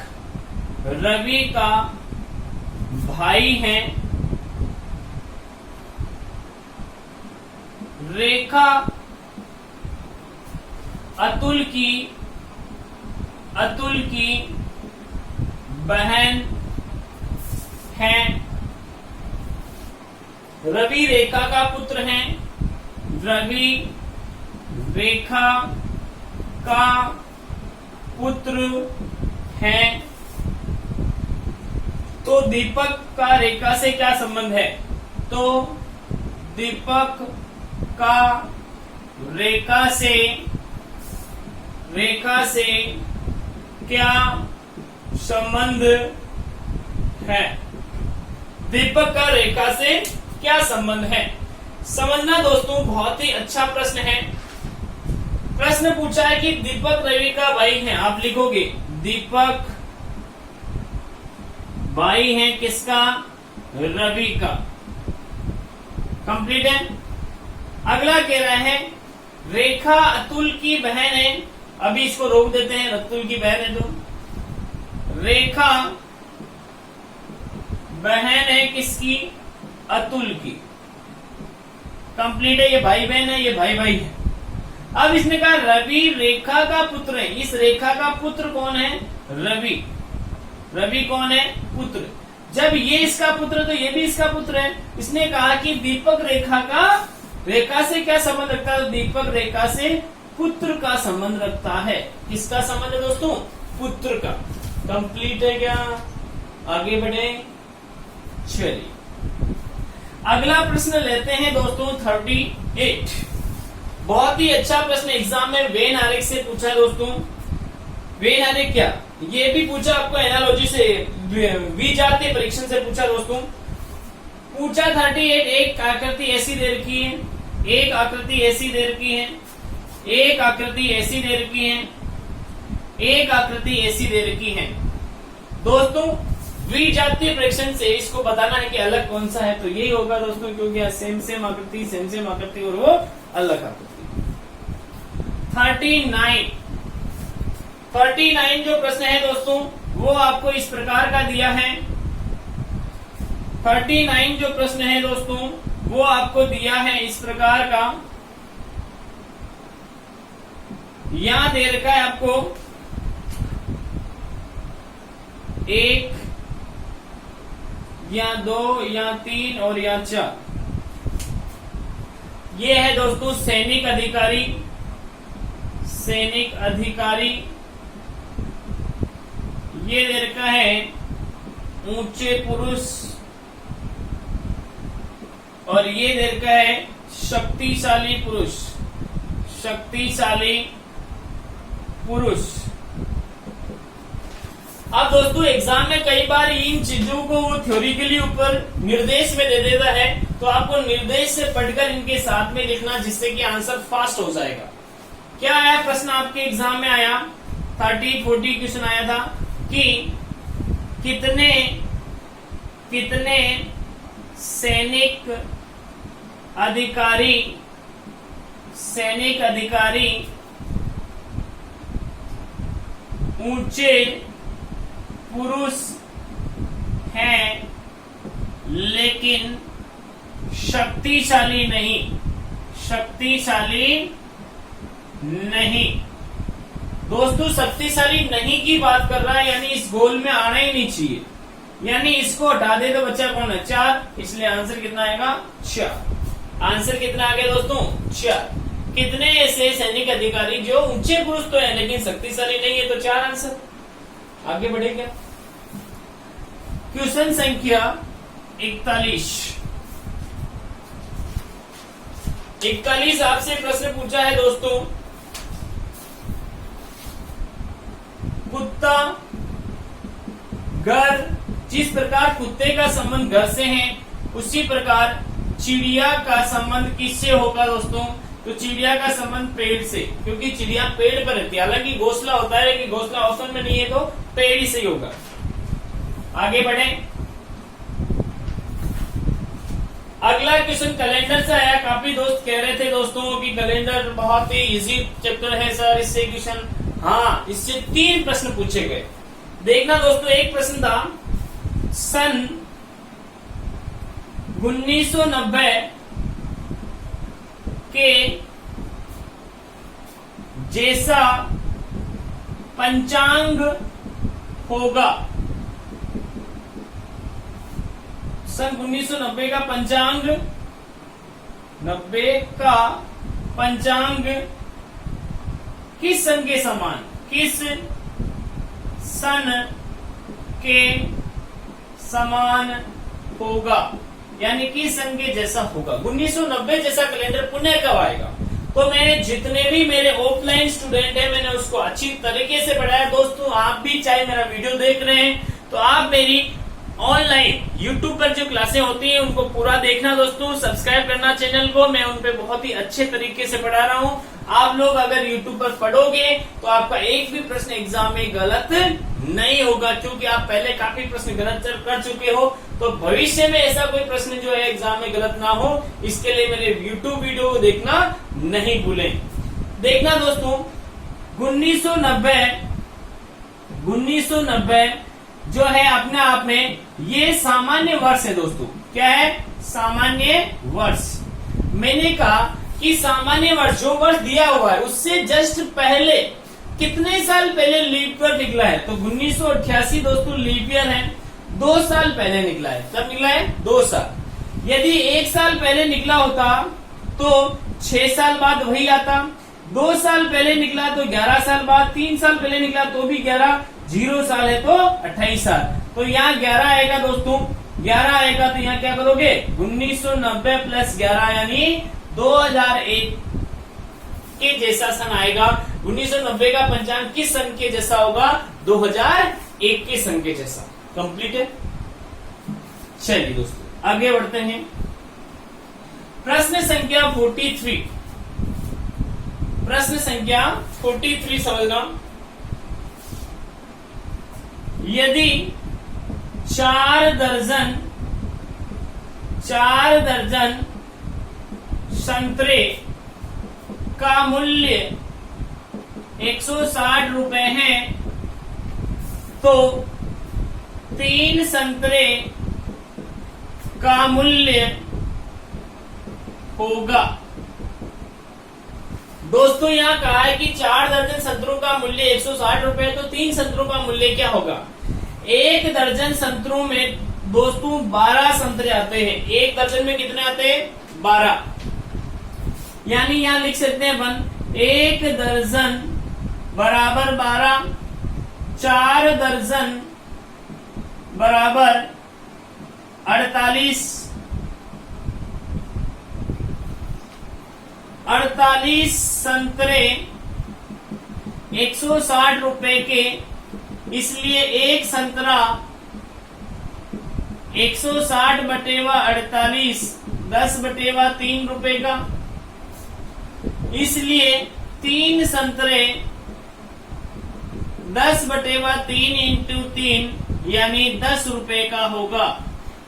रवि का भाई है। रेखा अतुल की बहन है। रवि रेखा का पुत्र है। रवि रेखा का पुत्र है। तो दीपक का रेखा से क्या संबंध है? तो दीपक का रेखा से क्या संबंध है? दीपक का रेखा से क्या संबंध है? समझना दोस्तों, बहुत ही अच्छा प्रश्न है। प्रश्न पूछा है कि दीपक रवि का भाई है। आप लिखोगे दीपक भाई है किसका? रवि का। कंप्लीट है। अगला कह रहा है रेखा अतुल की बहन है। अभी इसको रोक देते हैं, अतुल की बहन है तो रेखा बहन है किसकी? अतुल की। कंप्लीट है। ये भाई बहन है, ये भाई भाई है। अब इसने कहा रवि रेखा का पुत्र है। इस रेखा का पुत्र कौन है? रवि। रवि कौन है? पुत्र। जब ये इसका पुत्र तो ये भी इसका पुत्र है। इसने कहा कि दीपक रेखा से क्या संबंध रखता है? दीपक रेखा से पुत्र का संबंध रखता है। किसका संबंध है दोस्तों? पुत्र का। कंप्लीट है क्या? आगे बढ़े, चलिए अगला प्रश्न लेते हैं दोस्तों 38। बहुत ही अच्छा प्रश्न एग्जाम में वेन आरेख से पूछा है दोस्तों। वेन आरेख क्या, ये भी पूछा आपको एनालॉजी से, विजातीय परीक्षण से पूछा दोस्तों। पूछा 38, एक आकृति ऐसी दे रखी है, एक आकृति ऐसी दे रखी है, एक आकृति ऐसी दे रखी है, एक आकृति ऐसी दे रखी है। दोस्तों विजातीय परीक्षण से इसको बताना है कि अलग कौन सा है, तो यही होगा दोस्तों, क्योंकि सेम सेम आकृति, सेम सेम आकृति और वो अलग आकृति। 39 जो प्रश्न है दोस्तों वो आपको इस प्रकार का दिया है। 39 जो प्रश्न है दोस्तों वो आपको दिया है इस प्रकार का। यहां दे रखा है आपको 1 या 2 या 3 और या 4। ये है दोस्तों सैनिक अधिकारी, सैनिक अधिकारी। ये दे रखा है ऊंचे पुरुष, और ये दे रखा है शक्तिशाली पुरुष, शक्तिशाली पुरुष। अब दोस्तों एग्जाम में कई बार इन चीजों को वो थ्योरिकली ऊपर निर्देश में दे देता है, तो आपको निर्देश से पढ़कर इनके साथ में लिखना, जिससे कि आंसर फास्ट हो जाएगा। क्या आया प्रश्न आपके एग्जाम में? आया 30-40 क्वेश्चन आया था कि कितने सैनिक अधिकारी ऊंचे पुरुष हैं लेकिन शक्तिशाली नहीं, शक्तिशाली नहीं। दोस्तों शक्तिशाली नहीं की बात कर रहा है, यानी इस गोल में आना ही नहीं चाहिए, यानी इसको हटा दे तो बच्चा कौन है? 4, इसलिए आंसर कितना आएगा? 4। आंसर कितना आ गया दोस्तों? 4। कितने ऐसे सैनिक अधिकारी जो ऊंचे पुरुष तो है लेकिन शक्तिशाली नहीं है, तो 4 आंसर। आगे बढ़े क्या? क्वेश्चन संख्या 41 आपसे प्रश्न पूछा है दोस्तों। कुत्ता, घर, जिस प्रकार कुत्ते का संबंध घर से है, उसी प्रकार चिड़िया का संबंध किससे होगा दोस्तों? तो चिड़िया का संबंध पेड़ से, क्योंकि चिड़िया पेड़ पर रहती है। हालांकि घोंसला होता है लेकिन घोंसला ऑप्शन में नहीं है, तो पेड़ ही सही होगा। आगे बढ़े, अगला क्वेश्चन कैलेंडर से आया। काफी दोस्त कह रहे थे दोस्तों कि कैलेंडर बहुत ही इजी चैप्टर है सर, इससे क्वेश्चन, हाँ इससे 3 प्रश्न पूछे गए। देखना दोस्तों, एक प्रश्न था सन 1990 के जैसा पंचांग होगा। सन 1990 का पंचांग, 90 का पंचांग किस सन के समान, किस सन के समान होगा, यानी किस सन के जैसा होगा। 1990 जैसा कैलेंडर पुनः कब आएगा? तो मैंने जितने भी मेरे ऑफलाइन स्टूडेंट हैं मैंने उसको अच्छी तरीके से पढ़ाया। दोस्तों आप भी चाहे मेरा वीडियो देख रहे हैं तो आप मेरी ऑनलाइन YouTube पर जो क्लासें होती हैं उनको पूरा देखना दोस्तों, सब्सक्राइब करना चैनल को। मैं उन पे बहुत ही अच्छे तरीके से पढ़ा रहा हूँ। आप लोग अगर YouTube पर पढ़ोगे तो आपका एक भी प्रश्न एग्जाम में गलत नहीं होगा, क्योंकि आप पहले काफी प्रश्न गलत कर चुके हो। तो भविष्य में ऐसा कोई प्रश्न जो है एग्जाम में गलत ना हो, इसके लिए मेरे YouTube वीडियो को देखना नहीं भूलें। देखना दोस्तों, 1990 जो है अपने आप में ये सामान्य वर्ष है दोस्तों। क्या है? सामान्य वर्ष। मैंने कहा कि सामान्य वर्ष जो वर्ष दिया हुआ है उससे जस्ट पहले कितने साल पहले लीप ईयर निकला है? तो 1988 दोस्तों लीप ईयर है, 2 साल पहले निकला है। कब निकला है? 2 साल। यदि 1 साल पहले निकला होता तो 6 साल बाद वही आता, 2 साल पहले निकला तो 11 साल बाद, 3 साल पहले निकला तो भी 11, 0 साल है तो 28 साल। तो यहाँ 11 आएगा दोस्तों, 11 आएगा तो यहाँ क्या करोगे 1990 प्लस 11 यानी 2001 के जैसा सन आएगा। 1990 का पंचांग किस सन के जैसा होगा? 2001 के सन के जैसा। कंप्लीट है। चलिए दोस्तों आगे बढ़ते हैं। प्रश्न संख्या 43, प्रश्न संख्या 43 समझना। यदि 4 दर्जन संतरे का मूल्य 160 रुपए है तो 3 संतरे का मूल्य होगा। दोस्तों यहाँ कहा है कि 4 दर्जन संतरों का मूल्य 160 रुपए है तो 3 संतरों का मूल्य क्या होगा? 1 दर्जन संतरों में दोस्तों 12 संतरे आते हैं। 1 दर्जन में कितने आते हैं? 12। यानी यहां लिख सकते हैं 1 दर्जन बराबर 12, 4 दर्जन बराबर 48, 48 संतरे 160 रुपए के, इसलिए एक संतरा 160 बटेवा 48 10/3 रुपए का, इसलिए 3 संतरे 10/3 इंटू 3 यानी 10 रुपए का होगा।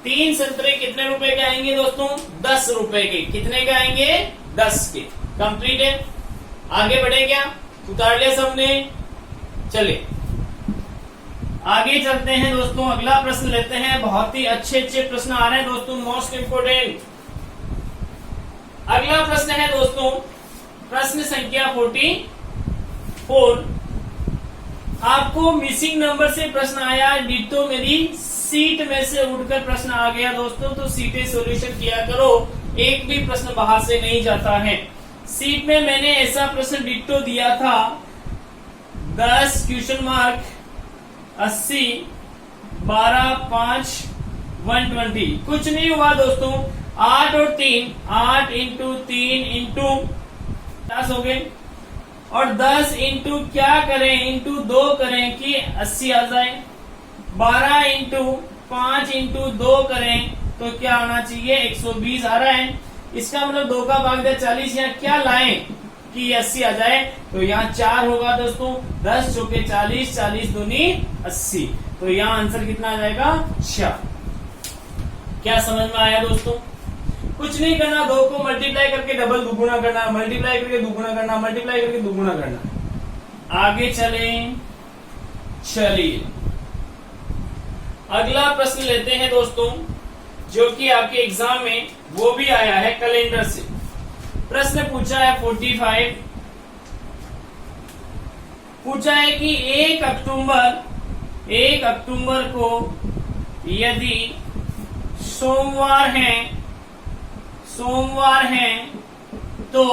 3 संतरे कितने रुपए के आएंगे दोस्तों? 10 रुपए के। कितने के आएंगे? 10 के। कंप्लीट है। आगे बढ़े क्या? उतार लिया सबने? चलिए आगे चलते हैं दोस्तों। अगला प्रश्न लेते हैं। बहुत ही अच्छे अच्छे प्रश्न आ रहे हैं दोस्तों, मोस्ट इंपोर्टेंट। अगला प्रश्न है दोस्तों प्रश्न संख्या 44। आपको मिसिंग नंबर से प्रश्न आया, डिटो मेरी सीट में से उड़कर प्रश्न आ गया दोस्तों, तो सीटें सॉल्यूशन किया करो, एक भी प्रश्न बाहर से नहीं जाता है। सीट में मैंने ऐसा प्रश्न डिटो दिया था 10 क्वेश्चन मार्क 80 12 5 120। कुछ नहीं हुआ दोस्तों, 8 और 3 8 इंटू 3 इंटू 10 हो गए, और 10 इंटू क्या करें? इंटू 2 करें कि 80 आ जाए। 12 इंटू 5 इंटू 2 करें तो क्या आना चाहिए? 120 आ रहा है। इसका मतलब 2 का भाग 40, यहाँ क्या लाएं कि 80 आ जाए? तो यहाँ 4 होगा दोस्तों, 10 चौके 40, 40 दूनी 80, तो यहाँ आंसर कितना आ जाएगा? 4। क्या समझ में आया दोस्तों? कुछ नहीं करना, 2 को मल्टीप्लाई करके डबल दुगुना करना, मल्टीप्लाई करके दुगुना करना, मल्टीप्लाई करके दुगुना करना। आगे चलें। चलिए अगला प्रश्न लेते हैं दोस्तों, जो कि आपके एग्जाम में वो भी आया है कैलेंडर से। प्रश्न पूछा है 45, पूछा है कि 1 अक्टूबर को यदि सोमवार है तो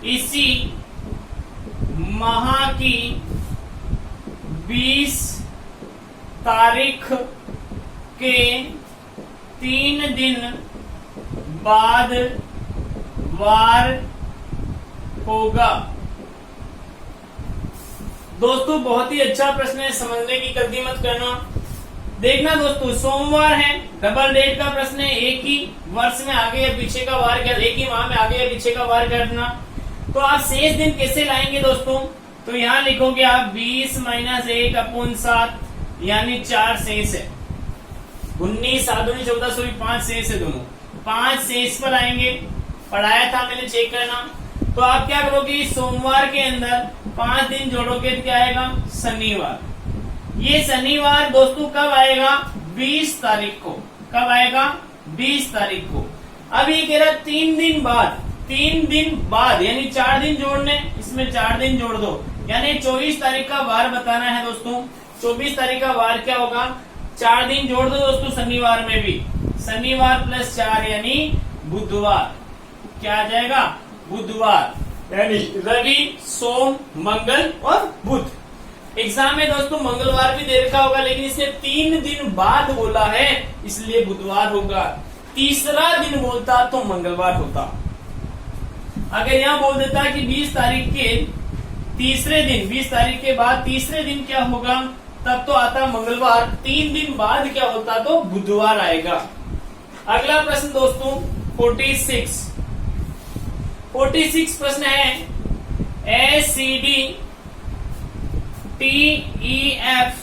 इसी माह की 20 तारीख के 3 दिन बाद वार होगा। दोस्तों बहुत ही अच्छा प्रश्न है, समझने की गलती मत करना। देखना दोस्तों, सोमवार है, डबल डेट का प्रश्न है, एक ही वर्ष में आगे या पीछे का वार कर, एक ही माह में आगे या पीछे का वार करना। तो आप शेष दिन कैसे लाएंगे दोस्तों? तो यहाँ लिखोगे आप 20 - 1/7 यानी 4 शेष है। 19 7 दूनी 14 सॉरी 5 शेष है, दोनों 5 शेष पर आएंगे। पढ़ाया था मैंने, चेक करना। तो आप क्या करोगे? सोमवार के अंदर 5 दिन जोड़ोगे तो क्या आएगा? शनिवार। ये शनिवार दोस्तों कब आएगा? 20 तारीख को। कब आएगा? 20 तारीख को। अब ये कह रहा 3 दिन बाद, 3 दिन बाद यानी 4 दिन जोड़ने, इसमें 4 दिन जोड़ दो, यानी 24 तारीख का वार बताना है दोस्तों। 24 तारीख का वार क्या होगा? 4 दिन जोड़ दो दोस्तों शनिवार में भी, शनिवार +4 यानी बुधवार। क्या आ जाएगा? बुधवार। यानी रवि, सोम, मंगल और बुध। एग्जाम में दोस्तों मंगलवार भी दे रखा होगा, लेकिन इसने 3 दिन बाद बोला है, इसलिए बुधवार होगा। तीसरा दिन बोलता तो मंगलवार होता। अगर यहां बोल देता कि 20 तारीख के तीसरे दिन, 20 तारीख के बाद तीसरे दिन क्या होगा, तब तो आता मंगलवार। 3 दिन बाद क्या होता तो बुधवार आएगा। अगला प्रश्न दोस्तों 46 प्रश्न है, ACD TEF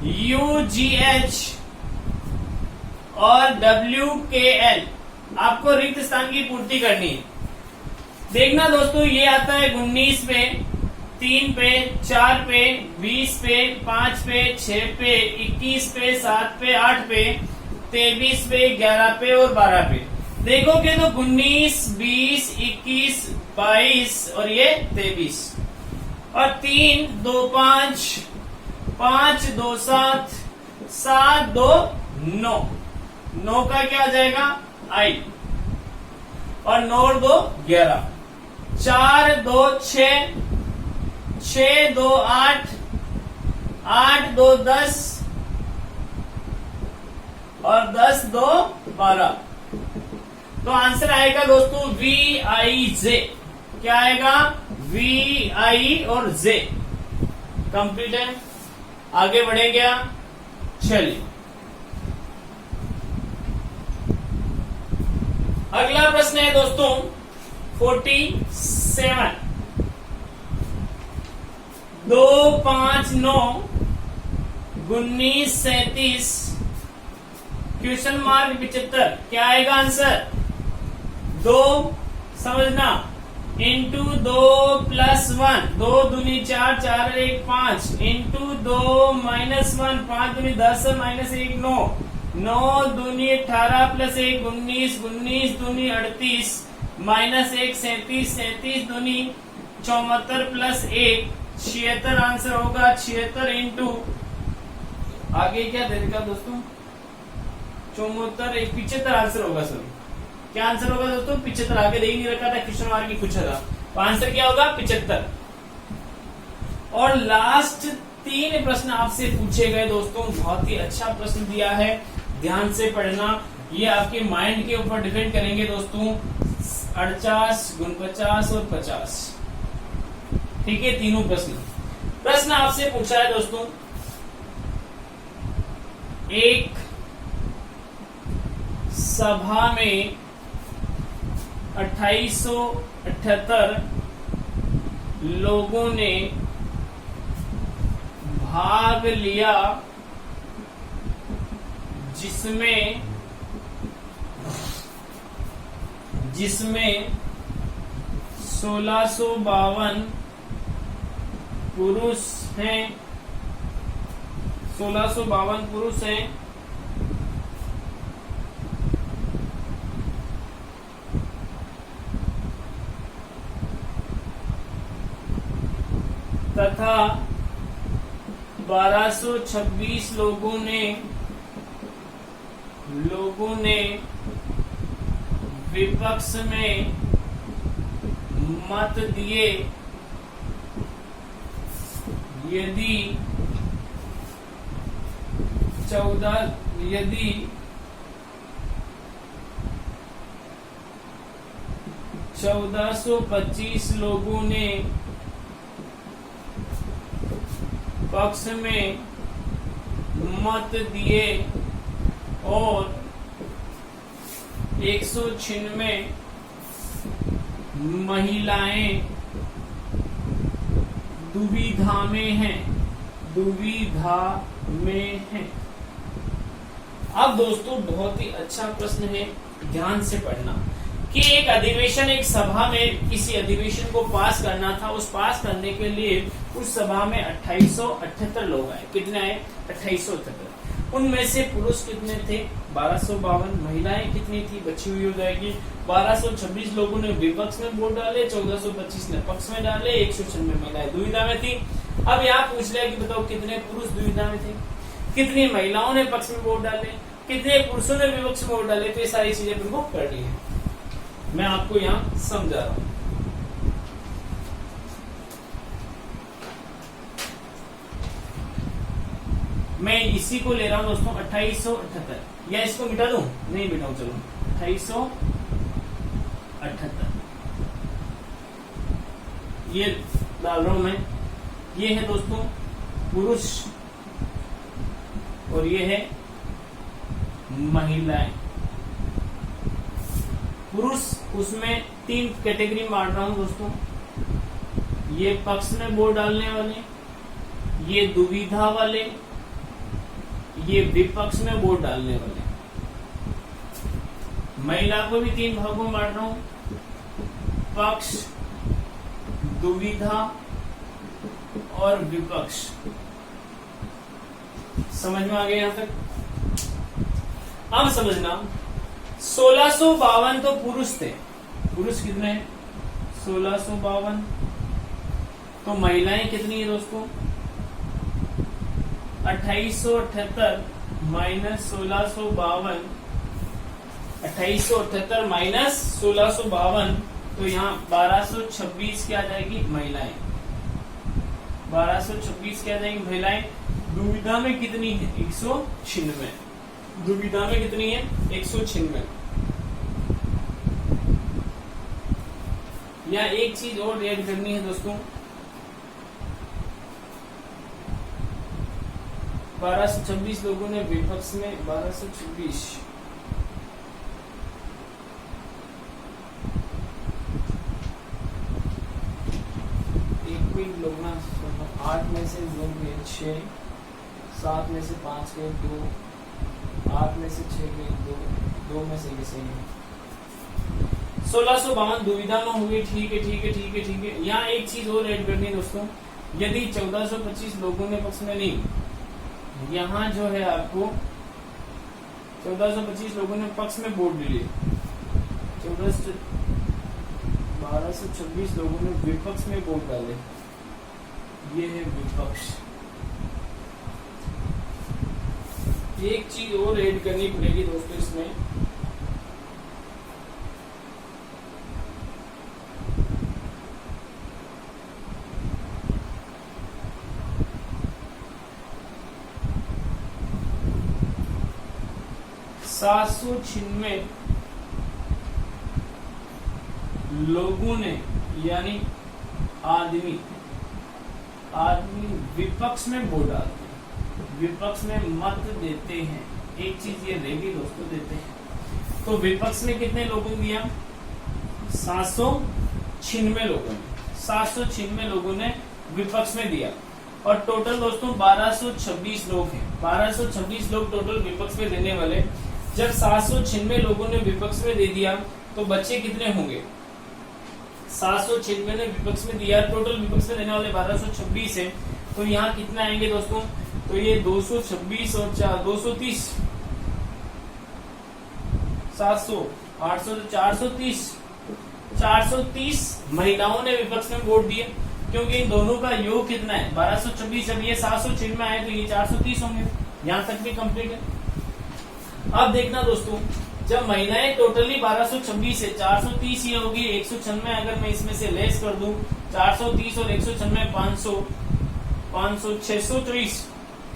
UGH और WKL आपको रिक्त स्थान की पूर्ति करनी है। देखना दोस्तों, ये आता है 19 पे, 3 पे, 4 पे, 20 पे, 5 पे, 6 पे, 21 पे, 7 पे, 8 पे, 23 पे, 11 पे और 12 पे। देखोगे तो 19, 20, 21, 22 और ये 23 और 3, 2, 5, 5, 2, 7, 7, 2, 9, 9 का क्या आ जाएगा आई और 9 और 2 11, 4, 2, 6, 6, 2, 8, 8, 2, 10 और 10, 2, 12। तो आंसर आएगा दोस्तों VIJ। क्या आएगा VI और J। कंप्लीट है, आगे बढ़ेंगे। चलिए अगला प्रश्न है दोस्तों 47। 2, 5, 9, 19, 37, क्वेश्चन मार्क 75। क्या आएगा आंसर? 2 समझना इंटू 2 प्लस 1, 2 दूनी 4, 4 और 1 5, इंटू 2 माइनस 1, 5 दूनी 10 माइनस 1 9, 9 दूनी 18 प्लस 1 19, 19 दूनी 38 माइनस 1 37, 37 दूनी 74 प्लस 1 76। आंसर होगा 76 इंटू आगे क्या दे देगा दोस्तों 74, 75 आंसर होगा सर। क्या आंसर होगा दोस्तों 75। आगे दे ही नहीं रखा था, क्वेश्चन मार्क की कुछ था, तो आंसर क्या होगा 75। और लास्ट 3 प्रश्न आपसे पूछे गए दोस्तों, बहुत ही अच्छा प्रश्न दिया है, ध्यान से पढ़ना। ये आपके माइंड के ऊपर डिपेंड करेंगे दोस्तों। 48 गुण 50 और 50, ठीक है, तीनों प्रश्न आपसे पूछा है दोस्तों। एक सभा में 2878 लोगों ने भाग लिया, जिसमें 1652 पुरुष हैं, 1652 पुरुष हैं तथा 1226 लोगों ने विपक्ष में मत दिए। यदि 1425 लोगों ने पक्ष में मत दिए और 196 महिलाएं दुविधा में हैं। अब दोस्तों बहुत ही अच्छा प्रश्न है, ध्यान से पढ़ना कि एक अधिवेशन, एक सभा में किसी अधिवेशन को पास करना था। उस पास करने के लिए उस सभा में 2878 लोग आए। कितने आए? 2878। उनमें से पुरुष कितने थे? 1252। महिलाएं कितनी थी? बची हुई हो जाएगी 1226 लोगों ने विपक्ष में वोट डाले, 1425 ने पक्ष में डाले, 196 महिलाएं दुविधा में थी। अब यहाँ पूछ लिया कि बताओ कितने पुरुष दुविधा में थे, कितनी महिलाओं ने पक्ष में वोट डाले, कितने पुरुषों ने विपक्ष में वोट डाले। तो ये सारी चीजें तुमको करनी है, मैं आपको यहाँ समझा रहा हूँ। मैं इसी को ले रहा हूं दोस्तों 2878, या इसको मिटा दूं? नहीं मिटाऊं, चलो 2878 ये डाल रहा हूं मैं। ये है दोस्तों पुरुष और ये है महिलाएं। पुरुष उसमें 3 कैटेगरी में बांट रहा हूं दोस्तों। ये पक्ष में वोट डालने वाले, ये दुविधा वाले, ये विपक्ष में वोट डालने वाले। महिला को भी 3 भागों में बांट रहा हूं, पक्ष, दुविधा और विपक्ष। समझ में आ गया यहां तक? अब समझना 1652 तो पुरुष थे। पुरुष कितने हैं? 1652। तो महिलाएं कितनी है दोस्तों? 2878 माइनस 1652, 2878 माइनस 1652, तो यहाँ 1226 क्या आ जाएगी? महिलाएं। 1226 क्या आ जाएगी? महिलाएं। दुविधा में कितनी है? 196। दुविधा में कितनी है? 196। या एक चीज और ऐड करनी है दोस्तों, 1226 लोगों ने विपक्ष में, 1226 लोग ना, 8 में से 2 गए 6, 7 में से 5 गए 2, 8 में से 6 गए 2, 2 में से ये सही है। 1652 दुविधा में हुए। ठीक है ठीक है ठीक है ठीक है। यहाँ एक चीज और ऐड करनी है दोस्तों, यदि 1425 लोगों ने पक्ष में नहीं, यहाँ जो है आपको 1425 लोगों ने पक्ष में वोट दिए, 1226 लोगों ने विपक्ष में वोट डाले। ये है विपक्ष। एक चीज और ऐड करनी पड़ेगी दोस्तों इसमें, $796 लोगों ने, यानी आदमी विपक्ष में वोट डालते हैं, विपक्ष में मत देते हैं। एक चीज ये रहेगी दोस्तों, देते हैं। तो विपक्ष में कितने लोगों ने दिया? 796 लोगों ने, 796 लोगों ने विपक्ष में दिया। और टोटल दोस्तों 1226 लोग हैं, 1226 लोग टोटल विपक्ष में देने वाले। जब 796 लोगों ने विपक्ष में दे दिया तो बच्चे कितने होंगे? 796 ने विपक्ष में दिया, टोटल विपक्ष में देने वाले 1226 है। तो यहाँ कितना आएंगे दोस्तों? तो ये 226 और 230, 700, 800, 430 महिलाओं ने विपक्ष में वोट दिए, क्योंकि इन दोनों का योग कितना है? 1226। जब ये 796 में आए तो ये 430 होंगे। यहाँ तक भी कंप्लीट है। अब देखना दोस्तों, जब महिलाएं टोटली 1226 है, 430 ये होगी, 196 अगर मैं इसमें से लेस कर दूं, 430 और 196 500,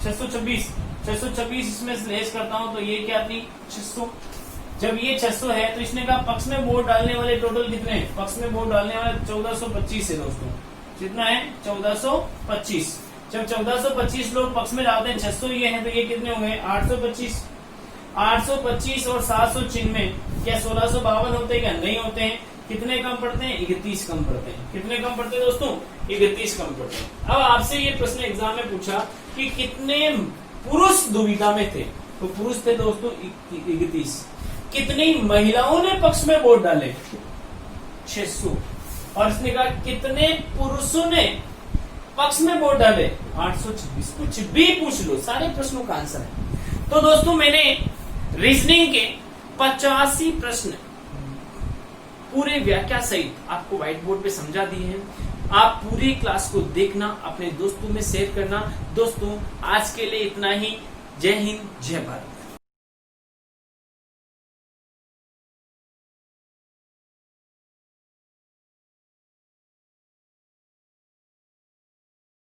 626 इसमें से लेस करता हूं तो ये क्या थी? 600। जब ये 600 है तो इसने कहा पक्ष में वोट डालने वाले टोटल कितने हैं? पक्ष में वोट डालने वाले 1425 है दोस्तों। कितना है? 1425। जब 1425 लोग पक्ष में डालते हैं, 600 ये है, तो ये कितने हो गए? 825। 825 और 796 क्या 1652 होते हैं? क्या नहीं होते हैं। कितने कम पड़ते हैं? 31 कम पड़ते हैं। कितने कम पड़ते हैं दोस्तों? 31 कम पड़ते हैं। अब आपसे ये प्रश्न एग्जाम में पूछा कि कितने पुरुष दुविधा में थे, तो पुरुष थे दोस्तों 31। कितनी महिलाओं ने पक्ष में वोट डाले? 600। और इसने कहा कितने पुरुषों ने पक्ष में वोट डाले? 826। कुछ भी पूछ लो, सारे प्रश्नों का आंसर है। तो दोस्तों मैंने रीजनिंग के 85 प्रश्न पूरे व्याख्या सहित आपको व्हाइट बोर्ड पे समझा दिए हैं। आप पूरी क्लास को देखना, अपने दोस्तों में शेयर करना। दोस्तों आज के लिए इतना ही। जय हिंद, जय भारत।